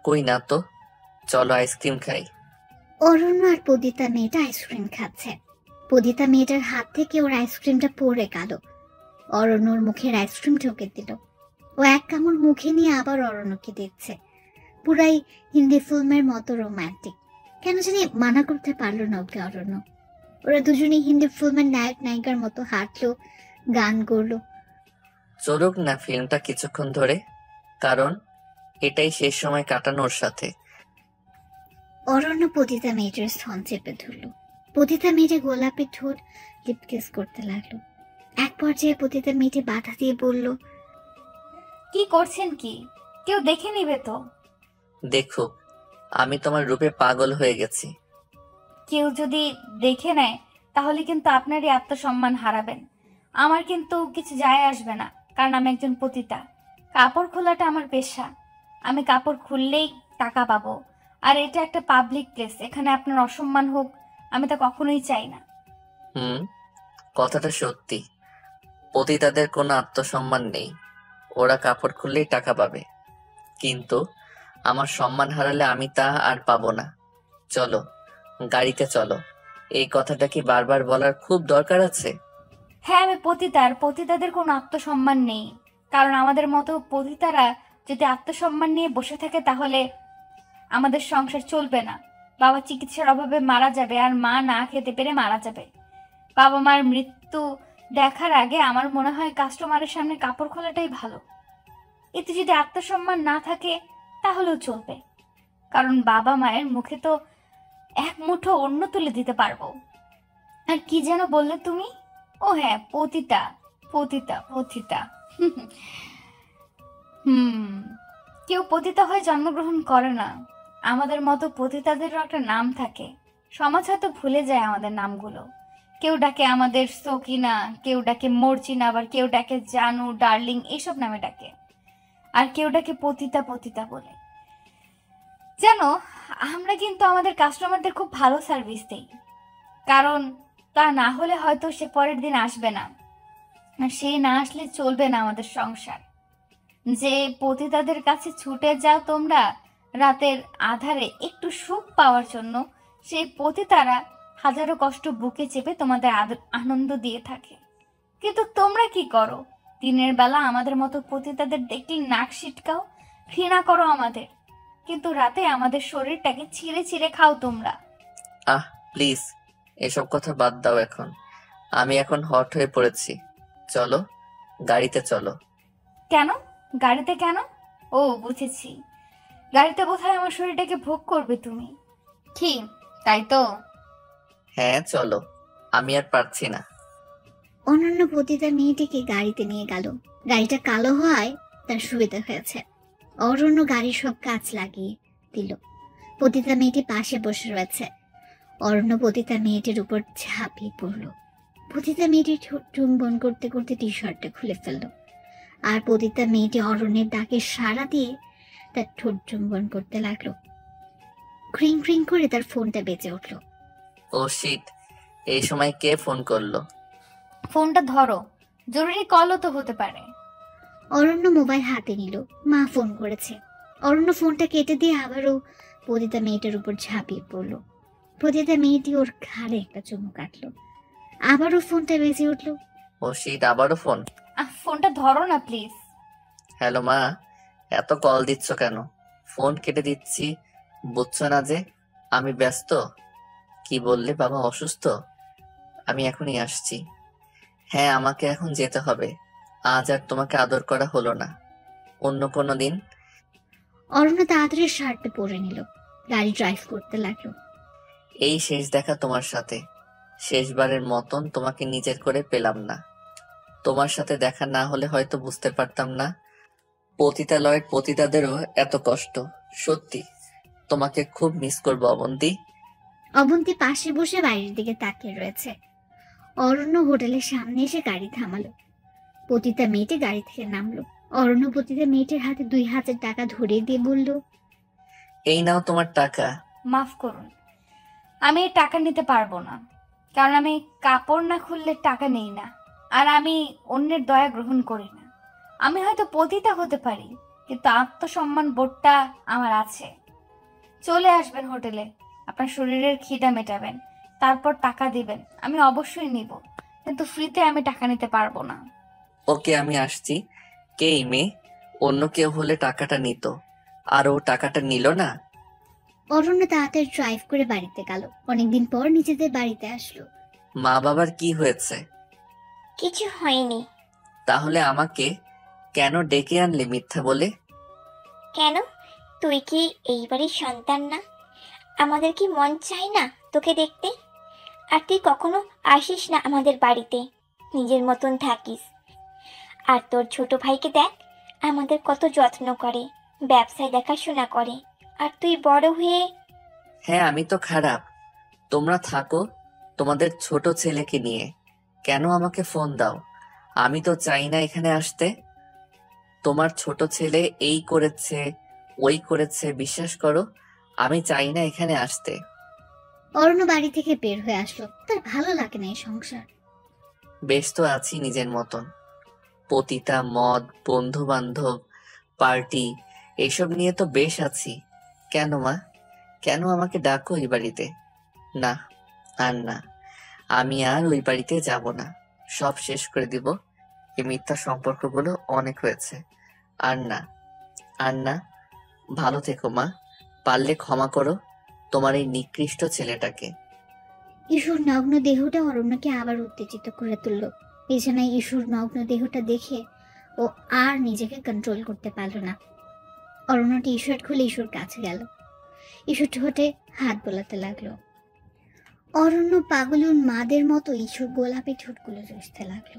কই না তো, চলো আইসক্রিম খাই। অরণ্য আর পতিতা মেয়েটা আইসক্রিম খাচ্ছে। পতিতা মেয়েটার হাত থেকে ওর আইসক্রিমটা পড়ে গেল। অরণ্যর মুখের আইসক্রিম ঢুকে দিল। ও এক কামড় মুখে নিয়ে আবার অরণ্যকে দিচ্ছে। পুরাই হিন্দি ফিল্মের মতো রোমান্টিক। কেন জানি মানা করতে পারলো না ওকে অরণ্য। ওরা দুজনেই হিন্দি ফিল্মের নায়ক নায়িকার মতো হাঁটলো, গান করলো। চলুক না ফিল্মটা কিছুক্ষণ ধরে, কারণ এটাই শেষ সময় কাটানোর সাথে। অরণ্য পতিতা মেয়েটার স্তন চেপে ধরল। পতিতা মেয়েটা গোলাপের ঠোঁট লিপকিস করতে লাগলো। এক পর্যায়ে পতিতা মেয়েটি বাধা দিয়ে বলল, কি করছেন কি? কেউ দেখে নিবে তো। দেখো, আমি তোমার রূপে পাগল হয়ে গেছি। কেউ যদি দেখে নেয় তাহলে কিন্তু আপনারই আত্মসম্মান হারাবেন। আমার কিন্তু কিছু যায় আসবে না, কারণ আমি একজন পতিতা। কাপড় খোলাটা আমার পেশা। আমি কাপড় খুললেই টাকা পাবো, আর এটা একটা পাবলিক প্লেস। এখানে আপনার অসম্মান হোক আমি তা কখনোই চাই না। কথাটা সত্যি। পতিতাদের কোনো আত্মসম্মান নেই, ওরা কাপড় খুললেই টাকা পাবে। কিন্তু আমার সম্মান হারালে আমি তা আর পাবো না। চলো গাড়িতে চলো। এই কথাটা কি বারবার বলার খুব দরকার আছে? হ্যাঁ, আমি পতিতার। পতিতাদের কোনো আত্মসম্মান নেই, কারণ আমাদের মতো পতিতারা যদি আত্মসম্মান নিয়ে বসে থাকে তাহলে আমাদের সংসার চলবে না। বাবা চিকিৎসার অভাবে মারা যাবে, আর মা না খেতে পেরে মারা যাবে। বাবা মার মৃত্যু দেখার আগে আমার মনে হয় কাস্টমারের সামনে কাপড় খোলাটাই ভালো। এতে যদি আত্মসম্মান না থাকে তাহলেও চলবে, কারণ বাবা মায়ের মুখে তো এক মুঠো অন্ন তুলে দিতে পারবো। আর কি যেন বললে তুমি? ও হ্যাঁ, পতিতা পতিতা পতিতা। কেউ পতিতা হয়ে জন্মগ্রহণ করে না। আমাদের মতো পতিতাদেরও একটা নাম থাকে। সমাজ হয়তো ভুলে যায় আমাদের নামগুলো। কেউ ডাকে আমাদের সকিনা, কেউ ডাকে মর্জিনা, আবার কেউ ডাকে জানু, ডার্লিং, এইসব নামে ডাকে। আর কেউ ডাকে পতিতা পতিতা বলে। জানো, আমরা কিন্তু আমাদের কাস্টমারদের খুব ভালো সার্ভিস দিই, কারণ তা না হলে হয়তো সে পরের দিন আসবে না, আর সে না আসলে চলবে না আমাদের সংসার। যে পতিতাদের কাছে ছুটে যাও তোমরা রাতের আধারে একটু সুখ পাওয়ার জন্য, সেই পতিতারা হাজারো কষ্ট বুকে চেপে তোমাদের আনন্দ দিয়ে থাকে। কিন্তু তোমরা কি করো? দিনের বেলা আমাদের মতো পতিতাদের দেখলে নাক সিটকাও, ঘৃণা করো আমাদের, কিন্তু রাতে আমাদের শরীরটাকে ছিঁড়ে ছিঁড়ে খাও তোমরা। প্লিজ এসব কথা বাদ দাও এখন। আমি এখন হট হয়ে পড়েছি। চলো, গাড়িতে চলো। কেন গাড়িতে কেন? ও বুঝেছি, গাড়িতে বোধহয় আমার শরীরটাকে ভোগ করবে তুমি, কি তাই তো? হ্যাঁ চলো, আমি আর পারছি না। অনন্য পতিতা মেয়েটিকে গাড়িতে নিয়ে গেল। গাড়িটা কালো হওয়ায় তার সুবিধা হয়েছে। অরণ্য গাড়ির সব কাজ লাগিয়ে দিল। পতিতা মেয়েটি পাশে বসে রয়েছে। অরণ্য পতিতা মেয়েটির উপর ঝাঁপিয়ে পড়ল। পতিতা মেয়েটি চুম্বন করতে করতে টি শার্টটা খুলে ফেলল। আর পতিতা মেয়েটি অরণ্যের ডাকে সাড়া দিয়ে তার ঠোঁট চুম্বন করতে লাগলো। ক্রিং ক্রিং করে তার ফোনটা বেজে উঠল। ও শিট, এই সময় কে ফোন করলো? ফোনটা ধরো, জরুরি কলও তো হতে পারে। অরণ্য মোবাইল হাতে নিল। মা ফোন করেছে। অরণ্য ফোনটা কেটে দিয়ে আবারও পতিতা মেয়েটার উপর ঝাঁপিয়ে পড়ল। পতিতা মেয়েটি ওর ঘাড়ে একটা চুমু কাটলো। আবারও ফোনটা বেজে উঠল। ও শিট, আবারও ফোন। ফোনটা ধরো না প্লিজ। হ্যালো মা, এত কল দিচ্ছ কেন? ফোন কেটে দিচ্ছি, বুঝছো না যে আমি ব্যস্ত? কি বললে, বাবা অসুস্থ? আমি এখনই আসছি। হ্যাঁ, আমাকে এখন যেতে হবে। আজ আর তোমাকে আদর করা হলো না, অন্য কোনো দিন। অরণ্য তাড়াতাড়ি শার্টটা পরে নিল। গাড়ি ড্রাইভ করতে লাগলো। এই শেষ দেখা তোমার সাথে। শেষবারের মতন তোমাকে নিজের করে পেলাম না। তোমার সাথে দেখা না হলে হয়তো বুঝতে পারতাম না পতিতালয়ের পতিতাদেরও এত কষ্ট। সত্যি তোমাকে খুব মিস করবো অবন্তী। অবন্তী পাশে বসে বাইরের দিকে তাকিয়ে রয়েছে। অরণ্য হোটেলের সামনে এসে গাড়ি থামালো। পতিতা মেয়েটি গাড়ি থেকে নামলো। অরণ্য পতিতা মেয়েটির হাতে 2000 টাকা ধরিয়ে দিয়ে বলল, এই নাও তোমার টাকা। মাফ করুন, আমি এই টাকা নিতে পারবো না, কারণ আমি কাপড় না খুললে টাকা নেই না, আর আমি অন্যের দয়া গ্রহণ করি না। আমি হয়তো পতিতা হতে পারি, কিন্তু আত্মসম্মান বোধটা আমার আছে। চলে আসবেন হোটেলে, আপনার শরীরের খিদা মেটাবেন, তারপর টাকা দিবেন, আমি অবশ্যই নিব, কিন্তু ফ্রিতে আমি টাকা নিতে পারবো না। ওকে, আমি আসছি। কে এই মেয়ে? অন্য কেউ হলে টাকাটা নিত, আর ও টাকাটা নিল না। অরণ্য তাড়াতাড়ি ড্রাইভ করে বাড়িতে গেল। অনেকদিন পর নিজেদের বাড়িতে আসলো। মা বাবার কি হয়েছে? কিছু হয়নি। তাহলে আমাকে কেন ডেকে আনলে মিথ্যা বলে? কেন, তুই কি এই বাড়ির সন্তান না? আমাদের কি মন চায় না তোকে দেখতে? আর তুই কখনো আসিস না আমাদের বাড়িতে, নিজের মতন থাকিস। আর তোর ছোট ভাইকে দেখ, আমাদের কত যত্ন করে, ব্যবসায় দেখাশোনা করে, আর তুই বড় হয়ে। হ্যাঁ, আমি তো খারাপ। তোমরা থাকো তোমাদের ছোট ছেলেকে নিয়ে। কেন আমাকে ফোন দাও? আমি তো চাই না এখানে আসতে। তোমার ছোট ছেলে এই করেছে ওই করেছে, বিশ্বাস করো আমি চাই না এখানে আসতে। অরণ্য বাড়ি থেকে বের হয়ে আসলো। তার ভালো লাগে না এই সংসার। বেশ তো আছি নিজের মতন। পতিতা, মদ, বন্ধু বান্ধব, পার্টি, এসব নিয়ে তো বেশ আছি। কেন মা, কেন আমাকে ডাকো এই বাড়িতে? না, আর না, আমি আর ওই বাড়িতে যাব না। সব শেষ করে দিব। এই মিথ্যা সম্পর্কগুলো অনেক হয়েছে। আর না, আর না। ভালো থেকো মা, পারলে ক্ষমা করো তোমার এই নিকৃষ্ট ছেলেটাকে। ইসুর নগ্ন দেহটা অরণ্যকে আবার উত্তেজিত করে তুলল। বিছানায় ইসুর নগ্ন দেহটা দেখে ও আর নিজেকে কন্ট্রোল করতে পারল না। অরণ্য টি শার্ট খুলে ইস্যুর কাছে গেল। ইস্যুর ঠোঁটে হাত বোলাতে লাগলো। অরণ্য পাগলুন মাদের মতো ইস্যুর গোলাপি ঠোঁটগুলো চষতে লাগলো।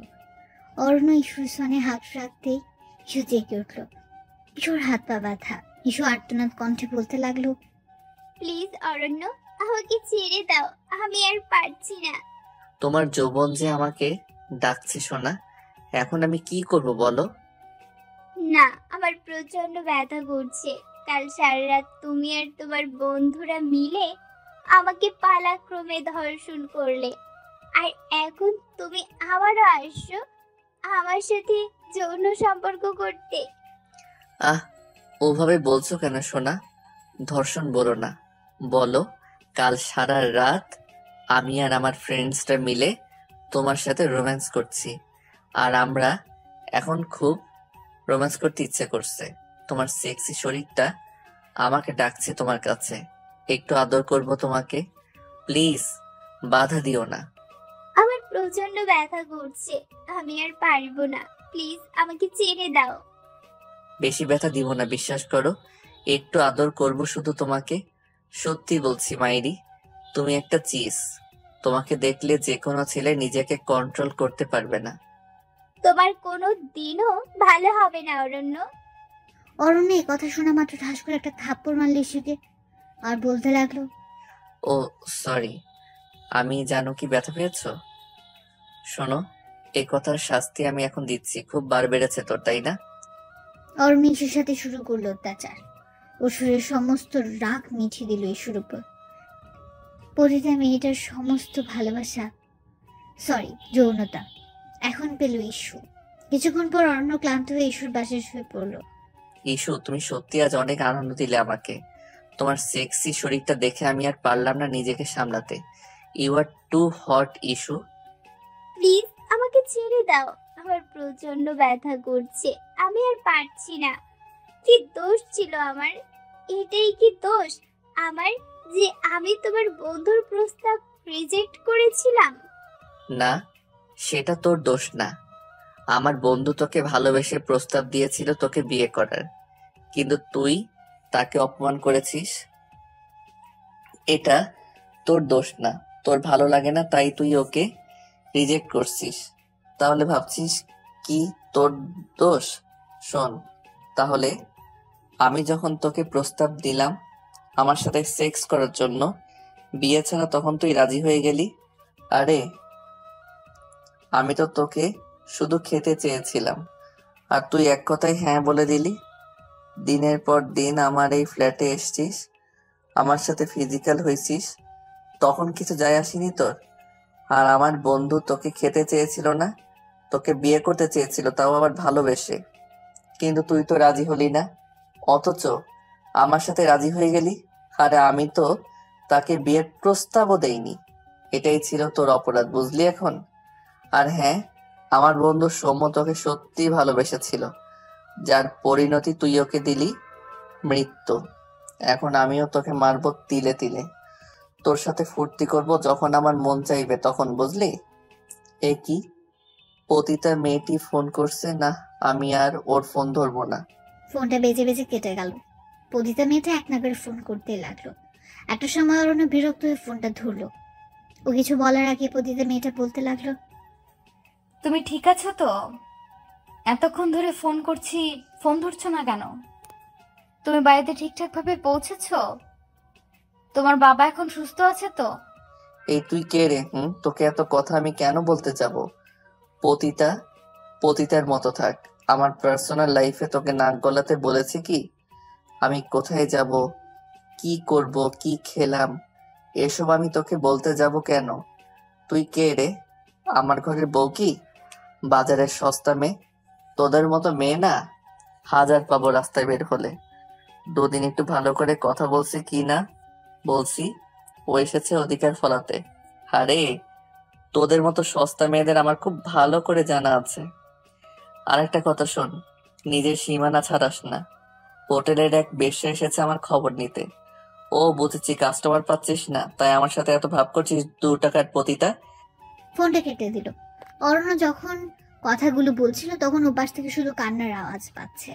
অরণ্য ইস্যুর সনে হাত রাখতেই ইস্যু জেগে উঠল। ইস্যুর হাত পা বাঁধা। ইস্যু আর্তনাদ কণ্ঠে বলতে লাগলো, প্লিজ অরণ্য, আমাকে ছেড়ে দাও, আমি আর পারছি না। তোমার যৌবন যে আমাকে ডাকছে সোনা, এখন আমি কি করব বলো? না, আমার প্রচন্ড ব্যথা করছে। কাল সারা রাত তুমি আর তোমার বন্ধুরা মিলে আমাকে পালাক্রমে ধর্ষণ করলে, আর এখন তুমি আবারও আসছো আমার সাথে যৌন সম্পর্ক করতে। আহ, ওভাবে বলছো কেন সোনা? ধর্ষণ বলো না, বলো কাল সারা রাত আমি আর আমার ফ্রেন্ডসরা মিলে তোমার সাথে রোম্যান্স করছি, আর আমরা এখন খুব রোম্যান্স করতে ইচ্ছে করছে। তোমার সেক্সি শরীরটা আমাকে ডাকছে তোমার কাছে, একটু আদর করব তোমাকে, প্লিজ বাধা দিও না। আমার প্রচন্ড ব্যথা করছে, আমি আর পারবো না, প্লিজ আমাকে ছেড়ে দাও। বেশি ব্যথা দিব না, বিশ্বাস করো, একটু আদর করব শুধু তোমাকে। সত্যি বলছি মাইরি, তুমি একটা চিজ, তোমাকে দেখলে যে কোনো ছেলে নিজেকে কন্ট্রোল করতে পারবে না। তোমার কোনো দিনও ভালো হবে না অরণ্য। অরণ্য এই কথা শোনা মাত্র ঠাস করে একটা থাপ্পড় মারল ইস্যুকে আর বলতে লাগলো, ও সরি, আমি জানো কি ব্যথা পেয়েছো? শোনো, এই কথার শাস্তি আমি এখন দিচ্ছি। খুব বার বেড়েছে তোর, তাই না? অরণ্য ইস্যুর সাথে শুরু করলো অত্যাচার। ও সুরের সমস্ত রাগ মিঠিয়ে দিল ইস্যুর উপর। পরিতা মেয়েটার সমস্ত ভালোবাসা, সরি যৌনতা এখন পেল ইস্যু। কিছুক্ষণ পর অরণ্য ক্লান্ত হয়ে ইস্যুর পাশে শুয়ে পড়লো। ইস্যু, তুমি সত্যি আজ অনেক আনন্দ দিলে আমাকে। তোমার সেক্সি শরীরটা দেখে আমি আর পারলাম না নিজেকে সামলাতে। ইউ আর টু হট ইস্যু। প্লিজ আমাকে ছেড়ে দাও, আমার প্রচন্ড ব্যথা করছে, আমি আর পারছি না। কি দোষ ছিল আমার? এটাই কি দোষ আমার যে আমি তোমার বন্ধুর প্রস্তাব রিজেক্ট করেছিলাম? না, সেটা তোর দোষ না। আমার বন্ধু তোকে ভালোবেসে প্রস্তাব দিয়েছিল তোকে বিয়ে করার, কিন্তু তুই তাকে অপমান করেছিস। এটা তোর দোষ না। তোর ভালো লাগে না তাই তুই ওকে রিজেক্ট করছিস, তাহলে ভাবছিস কি তোর দোষ? শোন তাহলে, আমি যখন তোকে প্রস্তাব দিলাম আমার সাথে সেক্স করার জন্য, বিয়ে ছাড়া, তখন তুই রাজি হয়ে গেলি। আরে আমি তো তোকে শুধু খেতে চেয়েছিলাম, আর তুই এক কথায় হ্যাঁ বলে দিলি। দিনের পর দিন আমার এই ফ্ল্যাটে এসছিস, আমার সাথে ফিজিক্যাল হয়েছিস, তখন কিছু যায় আসেনি তোর। আর আমার বন্ধু তোকে খেতে চেয়েছিল না, তোকে বিয়ে করতে চেয়েছিল, তাও আবার ভালোবেসে, কিন্তু তুই তো রাজি হলি না, অথচ আমার সাথে রাজি হয়ে গেলি। আরে আমি তো তাকে বিয়ের প্রস্তাবও দেইনি। এটাই ছিল তোর অপরাধ, বুঝলি এখন? আর হ্যাঁ, আমার বন্ধু সৌম্য তোকে সত্যি ভালোবেসেছিল, যার পরিণতি তুই ওকে দিলি মৃত্যু। এখন আমিও তোকে মারবো তিলে তিলে, তোর সাথে ফুর্তি করব যখন আমার মন চাইবে তখন, বুঝলি? এ কি, পতিতা মেয়েটি ফোন করছে না, আমি আর ওর ফোন ধরবো না। ফোনটা বেজে বেজে কেটে গেল। পতিতা মেয়েটা এক নাগারে ফোন করতে লাগলো। একটা সময় অরণ্য বিরক্ত হয়ে ফোনটা ধরলো। ও কিছু বলার আগে পতিতা মেয়েটা বলতে লাগলো, তুমি ঠিক আছো তো? এতক্ষণ ধরে ফোন করছি, ফোন ধরছো না কেন? তুমি বাড়িতে ঠিকঠাক ভাবে পৌঁছেছো? তোমার বাবা এখন সুস্থ আছে তো? এই তুই কে রে? তোকে এত কথা আমি কেন বলতে যাব? পতিতা পতিতার মতো থাক। আমার পার্সোনাল লাইফে তোকে নাক গলাতে বলেছি কি? আমি কোথায় যাব, কি করব, কি খেলাম, এসব আমি তোকে বলতে যাব কেন? তুই কে রে? আমার ঘরের বউ কি বাজারের সস্তা মেয়ে? তোদের মতো মেয়ে না হাজার পাবো রাস্তায় বের হলে। দুদিন একটু ভালো করে কথা বলছি কি না বলছি, ও এসেছে অধিকার ফলাতে। আরে তোদের মতো সস্তা মেয়েদের আমার খুব ভালো করে জানা আছে। আর একটা কথা শোন, নিজের সীমানা ছাড়াস না। হোটেলের এক বেশ্যা এসেছে আমার খবর নিতে। ও বুঝেছি কাস্টমার পাচ্ছিস না, তাই আমার সাথে এত ভাব করছিস 2 টাকার পতিতা। ফোনটা কেটে দিল। অরণ্য যখন কথাগুলো বলছিল তখন ওপাশ থেকে শুধু কান্নার আওয়াজ পাচ্ছে।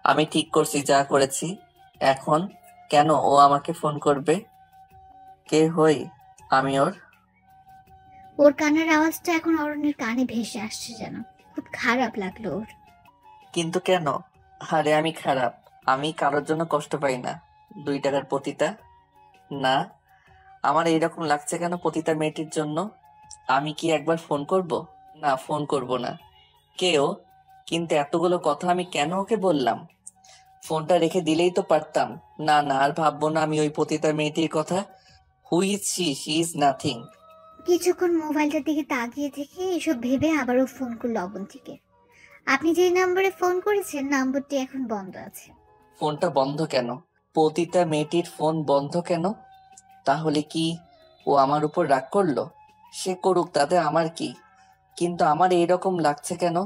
আমি ঠিক করছি যা করেছি। এখন কেন ও আমাকে ফোন করবে? কে হই আমি ওর? ওর কান্নার আওয়াজটা এখন অরণ্যের কানে ভেসে আসছে যেন। খুব খারাপ লাগলো ওর। কিন্তু কেন? আরে আমি খারাপ? আমি কারোর জন্য কষ্ট পাই না। 2 টাকার পতিতা না। আমার এইরকম লাগছে কেন পতিতা মেয়েটির জন্য? আমি কি একবার ফোন করব? না, ফোন করব না। কে ও? কিন্তু এতগুলো কথা আমি কেন ওকে বললাম? ফোনটা রেখে দিলেই তো পারতাম। না না, আর ভাববো না আমি ওই পতিতা মেয়েটির কথা। Who is she? She is nothing. কিছুক্ষণ মোবাইলটার দিকে তাকিয়ে থেকে এসব ভেবে আবারও ফোন করলো অবন্তীকে। আপনি যে নম্বরে ফোন করেছেন নাম্বারটি এখন বন্ধ আছে। ফোনটা বন্ধ কেন? পতিতা মেয়েটির ফোন বন্ধ কেন? তাহলে কি ও আমার উপর রাগ করলো? সে করুক, তাতে আমার কি। কিন্তু আমার এইরকম লাগছে কেন?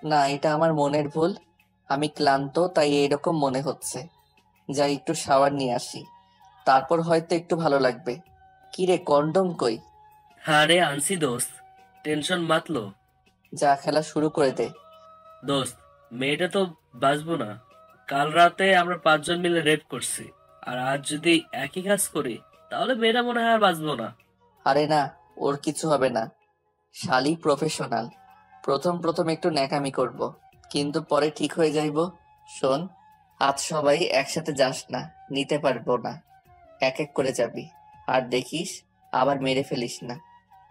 না, এটা আমার মনের ভুল। আমি ক্লান্ত, তাই এইরকম মনে হচ্ছে। যাই একটু শাওয়ার নিয়ে আসি, তারপর হয়তো একটু ভালো লাগবে। কিরে, কন্ডম কই? আরে আনছি দোস্ত, টেনশন মাতলো। যা, খেলা শুরু করে দে। দোস্ত, মেয়েটা তো বাঁচবো না। কাল রাতে আমরা 5 জন মিলে রেপ করছি, আর আজ যদি একই কাজ করি তাহলে মেয়েটা মনে হয় আর বাঁচবো না। আরে না, ওর কিছু হবে না। শালি প্রফেশনাল। প্রথম প্রথম একটু ন্যাকামি করব, কিন্তু পরে ঠিক হয়ে যাইব। শোন, আজ সবাই একসাথে যাস না, নিতে পারবো না। এক এক করে যাবি। আর দেখিস আবার মেরে ফেলিস না,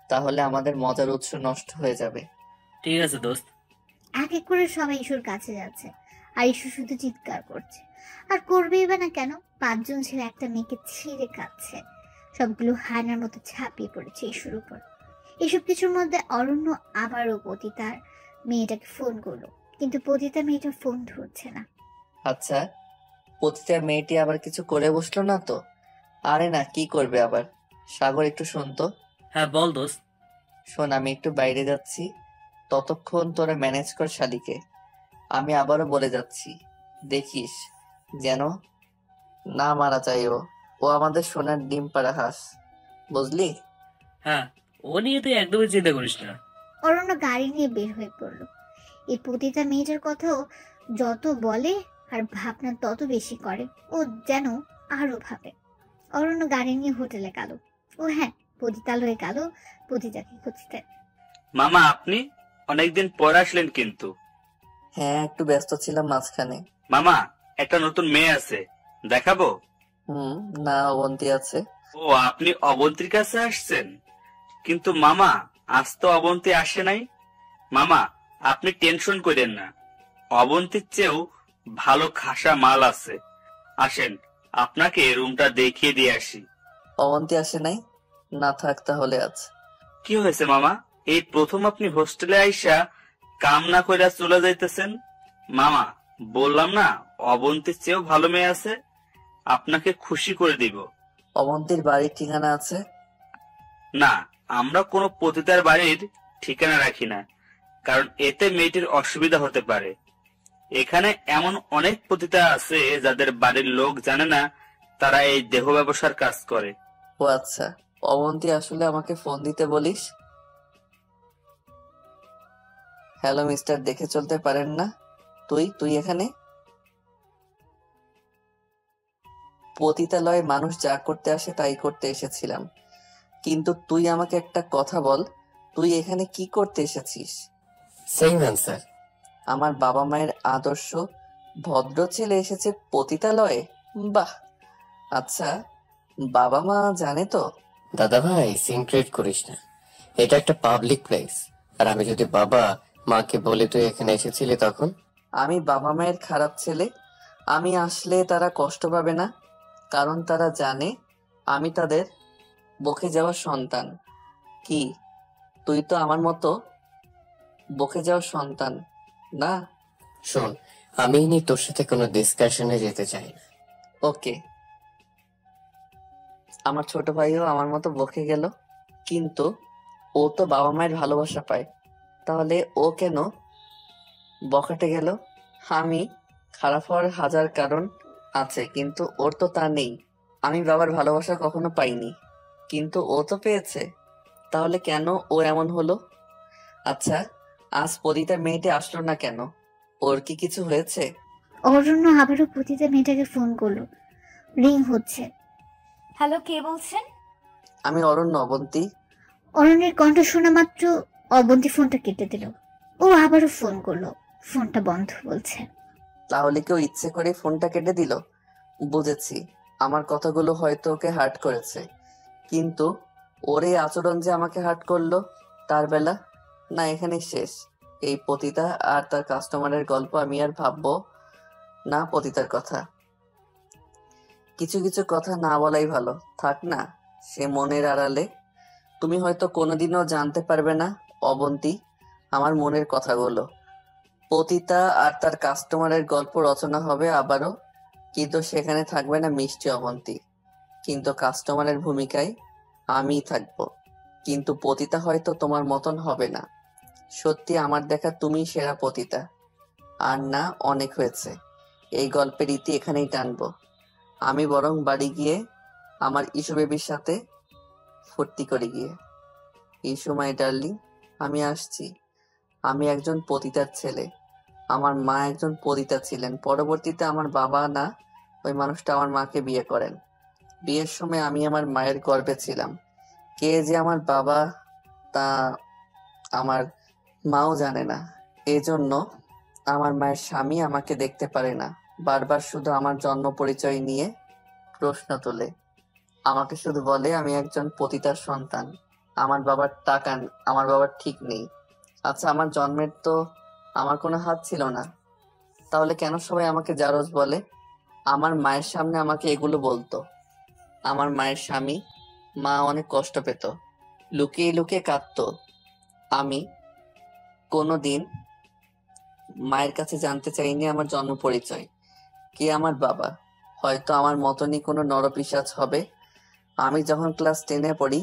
তাহলে আমাদের মজার উৎস নষ্ট হয়ে যাবে। ঠিক আছে দোস্ত। এক এক করে সবাই ইস্যুর কাছে যাচ্ছে, আর ইস্যু শুধু চিৎকার করছে। আর করবেই বা না কেন? 5 জন ছেলে একটা মেয়েকে ছিঁড়ে কাচ্ছে। সবগুলো হায়নার মতো ঝাঁপিয়ে পড়েছে ইস্যুর উপর। এসব কিছুর মধ্যে অরণ্য আবারও পতিতার মেয়েটাকে ফোন করলো, কিন্তু পতিতা মেয়েটা ফোন ধরছে না। আচ্ছা, পতিতা মেয়েটি আবার কিছু করে বসলো না তো? আরে না, কি করবে আবার? সাগর, একটু শোন তো। হ্যাঁ বল দোস্ত। শোন, আমি একটু বাইরে যাচ্ছি, ততক্ষণ তোরা ম্যানেজ কর শালিকে। আমি আবারও বলে যাচ্ছি, দেখিস যেন না মারা যায়। ও আমাদের সোনার ডিম পাড়া হাঁস, বুঝলি? হ্যাঁ, ও নিয়ে তুই একদমই চিন্তা করিস না। অরণ্য গাড়ি নিয়ে বের হয়ে পড়লো। এই পতিতা মেয়েটার কথাও যত বলে আর ভাবনা তত বেশি করে, ও যেন আরো ভাবে। অরণ্য গাড়ি নিয়ে হোটেলে গেল। ও হ্যাঁ, পতিতালয়ে গেল পতিতাকে খুঁজতে। মামা, আপনি অনেকদিন পর আসলেন কিন্তু। হ্যাঁ, একটু ব্যস্ত ছিলাম মাঝখানে। মামা, একটা নতুন মেয়ে আছে, দেখাবো? না, অবন্তী আছে। ও, আপনি অবন্তীর কাছে আসছেন? কিন্তু মামা, আজ তো অবন্তী আসে নাই। মামা, আপনি টেনশন করেন না, অবন্তীর চেয়েও ভালো খাসা মাল আছে। আসেন, আপনাকে রুমটা দেখিয়ে দিয়ে আসি। অবন্তী আসে নাই? না থাক তাহলে আজ। কি হয়েছে মামা? এই প্রথম আপনি হোস্টেলে আইসা কাম না কইরা চলে যাইতেছেন? মামা, বললাম না অবন্তীর চেয়েও ভালো মেয়ে আছে, আপনাকে খুশি করে দিব। অবন্তীর বাড়ির ঠিকানা আছে? না, আমরা কোনো পতিতার বাড়ির ঠিকানা রাখি না, কারণ এতে মেয়েটির অসুবিধা হতে পারে। এখানে এমন অনেক পতিতা আছে যাদের বাড়ির লোক জানে না তারা এই দেহ ব্যবসার কাজ করে। ও আচ্ছা, অবন্তী আসলে আমাকে ফোন দিতে বলিস। হ্যালো মিস্টার, দেখে চলতে পারেন না? তুই এখানে? পতিতালয়ে মানুষ যা করতে আসে তাই করতে এসেছিলাম, কিন্তু তুই আমাকে একটা কথা বল, তুই এখানে কি করতে এসেছিস? Same answer. আমার বাবা মায়ের আদর্শ ভদ্র ছেলে এসেছে পতিতালয়ে? বাহ। আচ্ছা, বাবা মা জানে তো? দাদা ভাই, সিন ক্রিয়েট করিস না, এটা একটা পাবলিক প্লেস। আর আমি যদি বাবা মাকে বলে তুই এখানে এসেছিলি তখন? আমি বাবা মায়ের খারাপ ছেলে? আমি আসলে তারা কষ্ট পাবে না, কারণ তারা জানে আমি তাদের বকে যাওয়া সন্তান। কি, তুই তো আমার মতো বকে যাওয়া সন্তান না? শোন, আমি নিয়ে তোর সাথে কোনো ডিসকাশনে যেতে চাই না। ওকে, আমার ছোট ভাইও আমার মতো বকে গেল, কিন্তু ও তো বাবা মায়ের ভালোবাসা পায়, তাহলে ও কেন বকাটে গেল? আমি খারাপ হওয়ার হাজার কারণ আছে, কিন্তু ওর তো তা নেই। আমি বাবার ভালোবাসা কখনো পাইনি, কিন্তু ও তো পেয়েছে, তাহলে কেন ও এমন হলো? আচ্ছা, আজ পতিতা মেয়েটি আসলো না কেন? ওর কি কিছু হয়েছে? অরণ্য আবারও পতিতা মেয়েটাকে ফোন করলো। রিং হচ্ছে। হ্যালো, কে বলছেন? আমি অরণ্য, অবন্তী। অরণ্যের কণ্ঠ শোনা মাত্র অবন্তী ফোনটা কেটে দিল। ও আবারও ফোন করলো, ফোনটা বন্ধ বলছে। তাহলে কেউ ইচ্ছে করে ফোনটা কেটে দিল? বুঝেছি, আমার কথাগুলো হয়তো ওকে হার্ট করেছে, কিন্তু ওর এই আচরণ যে আমাকে হার্ট করলো তার বেলা না, এখানেই শেষ। এই পতিতা আর তার কাস্টমারের গল্প আমি আর ভাববো না। পতিতার কথা, কিছু কিছু কথা না বলাই ভালো, থাক না সে মনের আড়ালে। তুমি হয়তো কোনোদিনও জানতে পারবে না অবন্তী আমার মনের কথাগুলো। পতিতা আর তার কাস্টমারের গল্প রচনা হবে আবারও, কিন্তু সেখানে থাকবে না মিষ্টি অবন্তী, কিন্তু কাস্টমারের ভূমিকায় আমিই থাকবো। কিন্তু পতিতা হয়তো তোমার মতন হবে না। সত্যি আমার দেখা তুমি সেরা পতিতা। আর না, অনেক হয়েছে, এই গল্পের ইতি এখানেই টানবো। আমি বরং বাড়ি গিয়ে আমার ইস্যু বেবির সাথে ফুর্তি করে গিয়ে। ইস্যু মাই ডার্লিং, আমি আসছি। আমি একজন পতিতার ছেলে। আমার মা একজন পতিতা ছিলেন। পরবর্তীতে আমার বাবা না, ওই মানুষটা আমার মাকে বিয়ে করেন। বিয়ের সময় আমি আমার মায়ের গর্ভে ছিলাম। কে যে আমার বাবা তা আমার মাও জানে না। এজন্য আমার মায়ের স্বামী আমাকে দেখতে পারে না, বারবার শুধু আমার জন্ম পরিচয় নিয়ে প্রশ্ন তোলে। আমাকে শুধু বলে আমি একজন পতিতার সন্তান। আমার বাবার টাকা, আমার বাবার ঠিক নেই। আচ্ছা, আমার জন্মের তো আমার কোনো হাত ছিল না, তাহলে কেন সবাই আমাকে জারজ বলে? আমার মায়ের সামনে আমাকে এগুলো বলতো। আমার মায়ের স্বামী, মা অনেক কষ্ট পেত, লুকিয়ে লুকিয়ে কাঁদতো। আমি কোনোদিন মায়ের কাছে জানতে চাইনি আমার জন্ম পরিচয়, কে আমার বাবা। হয়তো আমার মতনই কোনো নরপিশাচ হবে। আমি যখন ক্লাস 10-এ পড়ি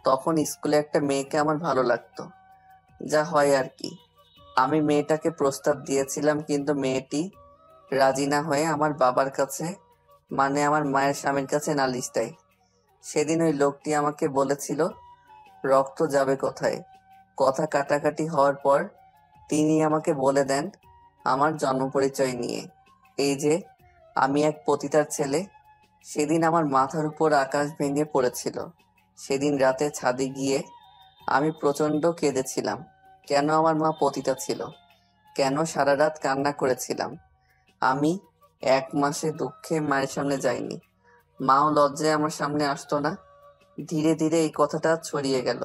তখন স্কুলে একটা মেয়েকে আমার ভালো লাগতো, যা হয় আর কি। আমি মেয়েটাকে প্রস্তাব দিয়েছিলাম, কিন্তু মেয়েটি রাজি না হয়ে আমার বাবার কাছে, মানে আমার মায়ের স্বামীর কাছে নালিশ দেয়। সেদিন ওই লোকটি আমাকে বলেছিল রক্ত যাবে কোথায়। কথা কাটাকাটি হওয়ার পর তিনি আমাকে বলে দেন আমার জন্ম পরিচয় নিয়ে, এই যে আমি এক পতিতার ছেলে। সেদিন আমার মাথার উপর আকাশ ভেঙে পড়েছিল। সেদিন রাতে ছাদে গিয়ে আমি প্রচন্ড কেঁদেছিলাম। কেন আমার মা পতিতা ছিল, কেন সারা রাত কান্না করেছিলাম। আমি 1 মাসে দুঃখে মায়ের সামনে যাইনি, মাও লজ্জায় আমার সামনে আসতো না। ধীরে ধীরে এই কথাটা ছড়িয়ে গেল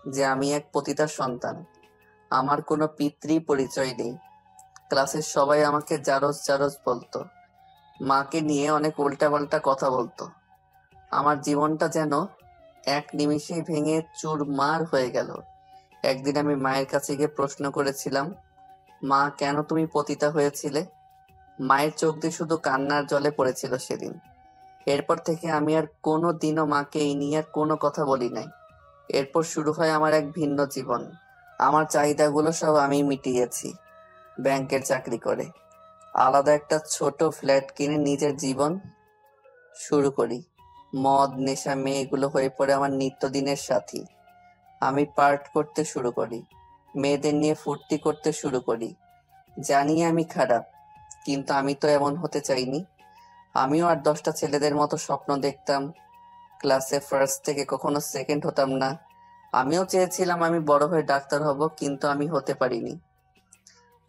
যে আমি এক পতিতার সন্তান। আমার কোনো পিতৃ পরিচয় নেই। ক্লাসের সবাই আমাকে জারজ জারজ বলতো, মাকে নিয়ে অনেক উল্টাপাল্টা কথা বলতো। আমার জীবনটা যেন এক নিমিষেই ভেঙে চুরমার হয়ে গেল। একদিন আমি মায়ের কাছে গিয়ে প্রশ্ন করেছিলাম, মা কেন তুমি পতিতা হয়েছিলে? মায়ের চোখ দিয়ে শুধু কান্নার জলে পড়েছিল সেদিন। এরপর থেকে আমি আর কোনো দিনও মাকে এই নিয়ে আর কোনো কথা বলি নাই। এরপর শুরু হয় আমার এক ভিন্ন জীবন। আমার চাহিদাগুলো সব আমি মিটিয়েছি ব্যাংকের চাকরি করে। আলাদা একটা ছোট ফ্ল্যাট কিনে নিজের জীবন শুরু করি। মদ, নেশা, মেয়েগুলো হয়ে পড়ে আমার নিত্যদিনের সাথী। আমি পার্ট করতে শুরু করি, মেয়েদের নিয়ে ফুর্তি করতে শুরু করি। জানি আমি খারাপ, কিন্তু আমি তো এমন হতে চাইনি। আমিও আর 10টা ছেলেদের মতো স্বপ্ন দেখতাম। ক্লাসে ফার্স্ট থেকে কখনো সেকেন্ড হতাম না। আমিও চেয়েছিলাম আমি বড় হয়ে ডাক্তার হব, কিন্তু আমি হতে পারিনি।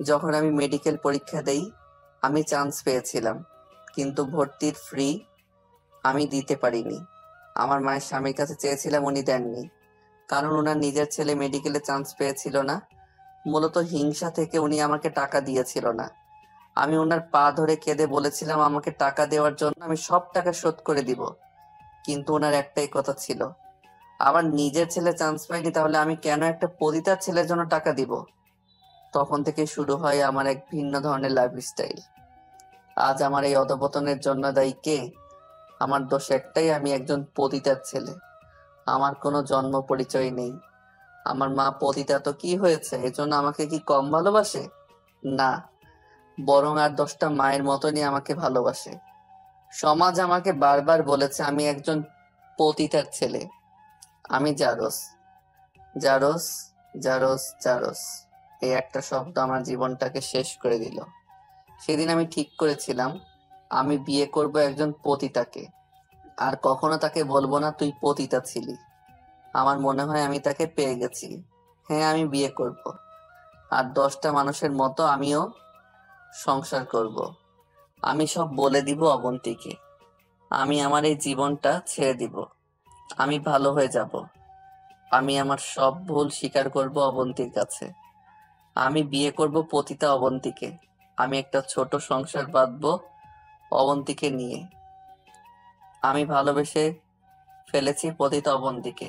যখন আমি মেডিকেল পরীক্ষা দেই আমি চান্স পেয়েছিলাম, কিন্তু ভর্তির ফ্রি আমি দিতে পারিনি। আমার মায়ের স্বামীর কাছে চেয়েছিলাম, উনি দেননি, কারণ ওনার নিজের ছেলে মেডিকেলে চান্স পেয়েছিল না। মূলত হিংসা থেকে উনি আমাকে টাকা দিয়েছিল না। আমি ওনার পা ধরে কেঁদে বলেছিলাম আমাকে টাকা দেওয়ার জন্য, আমি সব টাকা শোধ করে দিব। কিন্তু ওনার একটাই কথা ছিল, আমার নিজের ছেলে চান্স পায়নি, তাহলে আমি কেন একটা পতিতার ছেলের জন্য টাকা দিব? তখন থেকে শুরু হয় আমার এক ভিন্ন ধরনের লাইফস্টাইল। আজ আমার এই অধপতনের জন্য দায়ী কে? আমার দোষ একটাই, আমি একজন পতিতার ছেলে। আমার কোনো জন্ম পরিচয় নেই। আমার মা পতিতা তো কি হয়েছে, এজন্য আমাকে কি কম ভালোবাসে? না, বরং আর 10টা মায়ের মতনই আমাকে ভালোবাসে। সমাজ আমাকে বারবার বলেছে আমি একজন পতিতার ছেলে। আমি জারজ, জারজ, জারজ, জারজ। এই একটা শব্দ আমার জীবনটাকে শেষ করে দিল। সেদিন আমি ঠিক করেছিলাম আমি বিয়ে করব একজন পতিতাকে, আর কখনো তাকে বলবো না তুই পতিতা ছিলি। আমার মনে হয় আমি তাকে পেয়ে গেছি। হ্যাঁ, আমি বিয়ে করব, আর 10টা মানুষের মতো আমিও সংসার করব। আমি সব বলে দিব অবন্তীকে। আমি আমার এই জীবনটা ছেড়ে দিব। আমি ভালো হয়ে যাব। আমি আমার সব ভুল স্বীকার করব অবন্তীর কাছে। আমি বিয়ে করব পতিতা অবন্তীকে। আমি একটা ছোট সংসার বাঁধবো অবন্তীকে নিয়ে। আমি ভালোবেসে ফেলেছি পতিতা অবন্তীকে।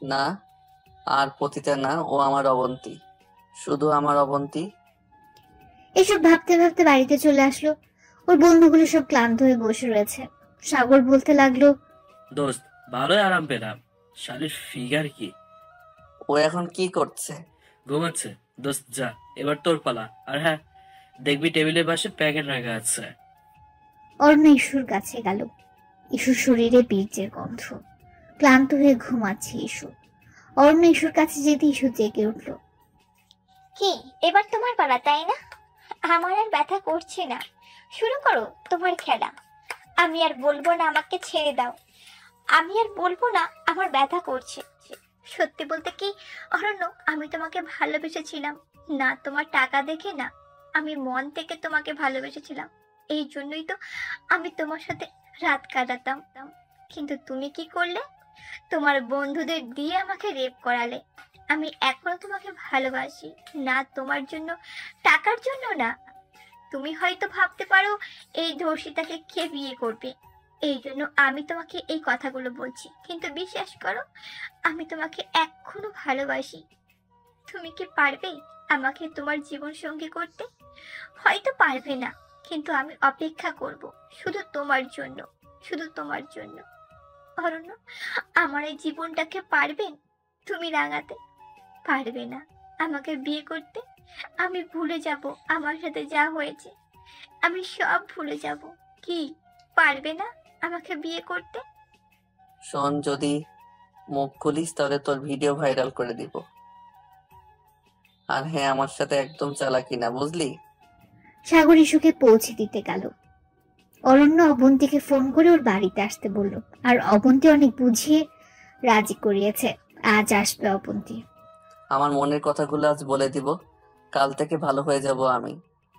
না, আর পতিতা না, ও আমার অবন্তী, শুধু আমার অবন্তী। এসব ভাবতে ভাবতে বাড়িতে চলে আসলো। ওর বন্ধুগুলো সব ক্লান্ত হয়ে বসে রয়েছে। সাগর বলতে লাগলো, দোস্ত, ভালোই আরাম পেলাম। শালির ফিগার কি! ও এখন কি করছে? ঘুমাচ্ছে। দোস্ত যা, এবার তোর পালা। আর হ্যাঁ, দেখবি টেবিলের পাশে প্যাকেট রাখা আছে। অরণ্য ইস্যুর কাছে গেল। ইস্যুর শরীরে বীর্যের গন্ধ। ক্লান্ত হয়ে ঘুমাচ্ছে ইস্যু। অরণ্য ইস্যুর কাছে যেতে ইস্যু জেগে উঠল। কি এবার তোমার পালা, তাই না? আমার আর ব্যথা করছে না, শুরু করো তোমার খেলা। আমি আর বলবো না আমাকে ছেড়ে দাও, আমি আর বলবো না আমার ব্যথা করছে। সত্যি বলতে কি অরণ্য, আমি তোমাকে ভালোবেসেছিলাম না তোমার টাকা দেখে, না, আমি মন থেকে তোমাকে ভালোবেসেছিলাম। এই জন্যই তো আমি তোমার সাথে রাত কাটাতাম। কিন্তু তুমি কি করলে? তোমার বন্ধুদের দিয়ে আমাকে রেপ করালে। আমি এখনো তোমাকে ভালোবাসি, না তোমার জন্য, টাকার জন্য না। তুমি হয়তো ভাবতে পারো এই ধর্ষিতাকে কে বিয়ে করবে, এই জন্য আমি তোমাকে এই কথাগুলো বলছি, কিন্তু বিশ্বাস করো আমি তোমাকে এখনো ভালোবাসি। তুমি কি পারবে আমাকে তোমার জীবন সঙ্গী করতে? হয়তো পারবে না, কিন্তু আমি অপেক্ষা করব শুধু তোমার জন্য, শুধু তোমার জন্য। অরণ্য, আমার এই জীবনটাকে পারবেন তুমি রাঙাতে? পারবে না আমাকে বিয়ে করতে? আমি ভুলে যাব আমার সাথে যা হয়েছে, আমি সব ভুলে যাব। কি পারবে না আমাকে বিয়ে করতে? শোন, যদি মুখ খুলিস তাহলে তোর ভিডিও ভাইরাল করে দিব। আর হ্যাঁ, আমার সাথে একদম চালাকি না, বুঝলি? সাগর ইস্যুকে পৌঁছে দিতে গেল। অরণ্য অবন্তীকে ফোন করে ওর বাড়িতে আসতে বলল, আর অবন্তী অনেক বুঝিয়ে রাজি করিয়েছে। আজ আসবে অবন্তী। আমার মনের কথাগুলো আজ বলে দিব। কাল থেকে ভালো হয়ে যাব আমি।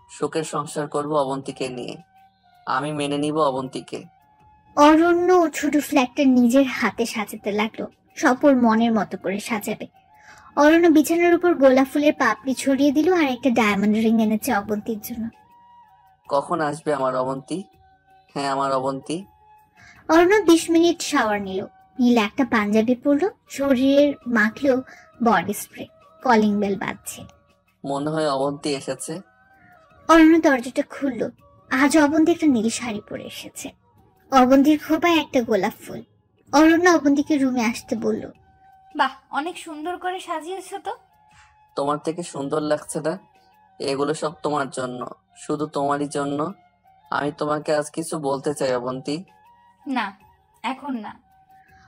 সুখের সংসার করব অবন্তীকে নিয়ে। আমি মেনে নিব অবন্তীকে। অরণ্য ছোট ফ্ল্যাটটা নিজের হাতে সাজাতে লাগলো। সব ওর মনের মতো করে সাজাবে। অরণ্য বিছানার উপর গোলাপ ফুলের পাপড়ি ছড়িয়ে দিল, আর একটা ডায়মন্ড রিং এনেছে অবন্তীর জন্য। কখন আসবে আমার অবন্তী? হ্যাঁ, আমার অবন্তী। অরণ্য 20 মিনিট শাওয়ার নিল। নীল একটা পাঞ্জাবি পরলো, শরীরের মাখলো বডি স্প্রে। কলিং বেল বাজছে। মনে হয় অবন্তী এসেছে। অরণ্য দরজাটা খুললো। আজ অবন্তী একটা নীল শাড়ি পরে এসেছে। অবন্তীর খোপায় একটা গোলাপ ফুল। অরণ্য অবন্তীকে রুমে আসতে বলল। বাহ, অনেক সুন্দর করে সাজিয়েছো তো। তোমার থেকে সুন্দর লাগছে না? এগুলো সব তোমার জন্য, শুধু তোমারই জন্য। আমি তোমাকে আজ কিছু বলতে চাই অবন্তী। না, এখন না।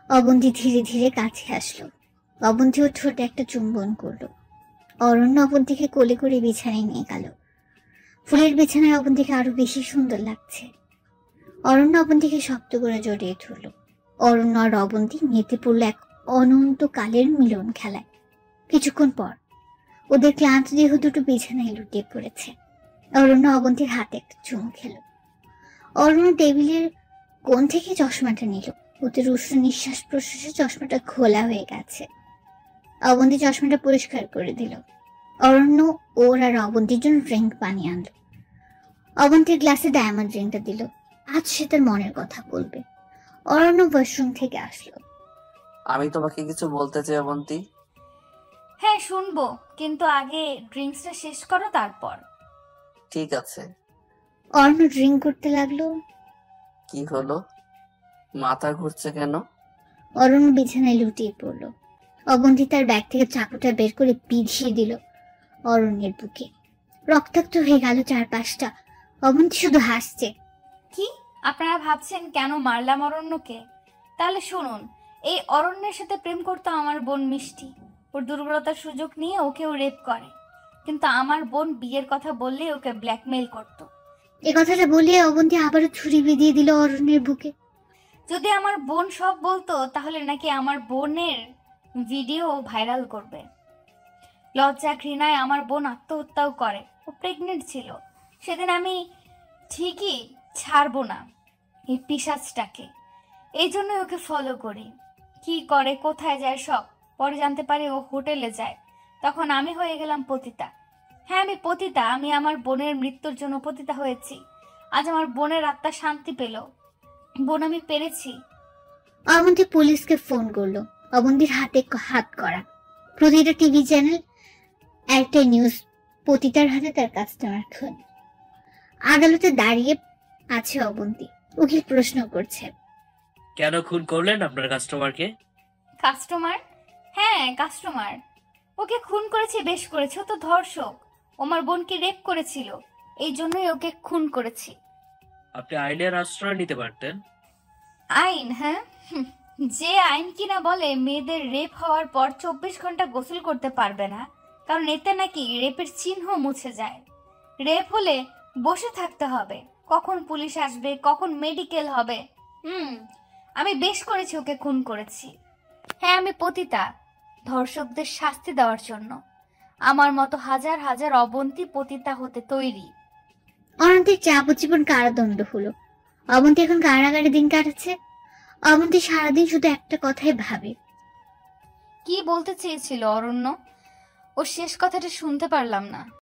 অবন্তী ধীরে ধীরে কাছে আসলো। অবন্তী ওর ঠোঁটে একটা চুম্বন করলো। অরণ্য অবন্তীকে কোলে করে বিছানায় নিয়ে গেল। ফুলের বিছানায় অবন্তীকে আরো বেশি সুন্দর লাগছে। অরণ্য অবন্তীকে শক্ত করে জড়িয়ে ধরল। অরণ্য আর অবন্তী মেতে পড়ল এক অনন্তকালের মিলন খেলায়। কিছুক্ষণ পর ওদের ক্লান্ত দেহ দুটো বিছানায় লুটিয়ে পড়েছে। অরণ্য অবন্তীর হাতে একটা চুমু খেল। অরণ্য টেবিলের কোণ থেকে চশমাটা নিল। ওদের উষ্ণ নিঃশ্বাস প্রশ্বাসে চশমাটা খোলা হয়ে গেছে। অবন্তী চশমাটা পরিষ্কার করে দিল। অরণ্য ওর আর অবন্তীর জন্য ড্রিঙ্ক বানিয়ে আনলো। অবন্তীর গ্লাসে ডায়মন্ড রিংটা দিল। আজ সে তার মনের কথা বলবে। অরণ্য ওয়াশরুম থেকে আসলো। আমি তোমাকে কিছু বলতে চাই অবন্তী। হ্যাঁ, শুনবো, কিন্তু আগে ড্রিঙ্কসটা শেষ করো, তারপর। ঠিক আছে। অরণ্য ড্রিঙ্ক করতে লাগলো। কি হলো? মাথা ঘুরছে কেন? অরণ্য বিছানায় লুটিয়ে পড়ল। অবন্তী তার ব্যাগ থেকে চাকুটা বের করে পিছিয়ে দিল অরণ্যের বুকে। রক্তাক্ত হয়ে গেল চারপাশটা। অবন্তী শুধু হাসছে। কি আপনারা ভাবছেন কেন মারলাম অরণ্যকে? তাহলে শুনুন, এই অরণ্যের সাথে প্রেম করতো আমার বোন মিষ্টি। ওর দুর্বলতার সুযোগ নিয়ে ওকেও রেপ করে। কিন্তু আমার বোন বিয়ের কথা বললে ওকে ব্ল্যাকমেইল করত। এ কথাটা বলিয়ে অবন্তী আবারও ছুরি বিধিয়ে দিল অরণ্যের বুকে। যদি আমার বোন সব বলতো তাহলে নাকি আমার বোনের ভিডিও ভাইরাল করবে। লজ্জা ঘৃণায় আমার বোন আত্মহত্যাও করে। ও প্রেগনেন্ট ছিল। সেদিন আমি ঠিকই ছাড়বো না এই পিশাচটাকে, এই জন্য ওকে ফলো করি। কি করে, কোথায় যায় সব পরে জানতে পারি। ও হোটেলে যায়, তখন আমি হয়ে গেলাম পতিতা। হ্যাঁ, আমি পতিতা। আমি আমার বোনের মৃত্যুর জন্য পতিতা হয়েছি। আজ আমার বোনের আত্মা শান্তি পেল। বোন, আমি পেরেছি। অবন্তী পুলিশকে ফোন করলো। অবন্তীর হাতে হাত করা। প্রতিটা টিভি চ্যানেল একটা নিউজ, পতিতার হাতে তার কাস্টমার খুন। আদালতে দাঁড়িয়ে আছে অবন্তী। উকিল প্রশ্ন করছে, কেন খুন করলেন আপনার কাস্টমারকে? কাস্টমার? হ্যাঁ, কাস্টমার। ওকে খুন করেছে, বেশ করেছে। ও তো ধর্ষক। আমার বোনকে রেপ করেছিল, এই জন্যই ওকে খুন করেছি। আপনি আইনের আশ্রয় নিতে পারতেন। আইন? হ্যাঁ, যে আইন কিনা বলে মেয়েদের রেপ হওয়ার পর 24 ঘন্টা গোসল করতে পারবে না, কারণ এতে নাকি রেপের চিহ্ন মুছে যায়। রেপ হলে বসে থাকতে হবে, কখন পুলিশ আসবে, কখন মেডিকেল হবে। আমি বেশ করেছি, ওকে খুন করেছি। হ্যাঁ, আমি পতিতা, ধর্ষকদের শাস্তি দেওয়ার জন্য। আমার মতো হাজার হাজার অবন্তী পতিতা হতে তৈরি। অনন্তের যাবজ্জীবন কারাদণ্ড হলো। অবন্তী এখন কারাগারে দিন কাটাচ্ছে। অবন্তী সারাদিন শুধু একটা কথাই ভাবে। কি বলতে চেয়েছিল অরণ্য? ও শেষ কথাটা শুনতে পারলাম না।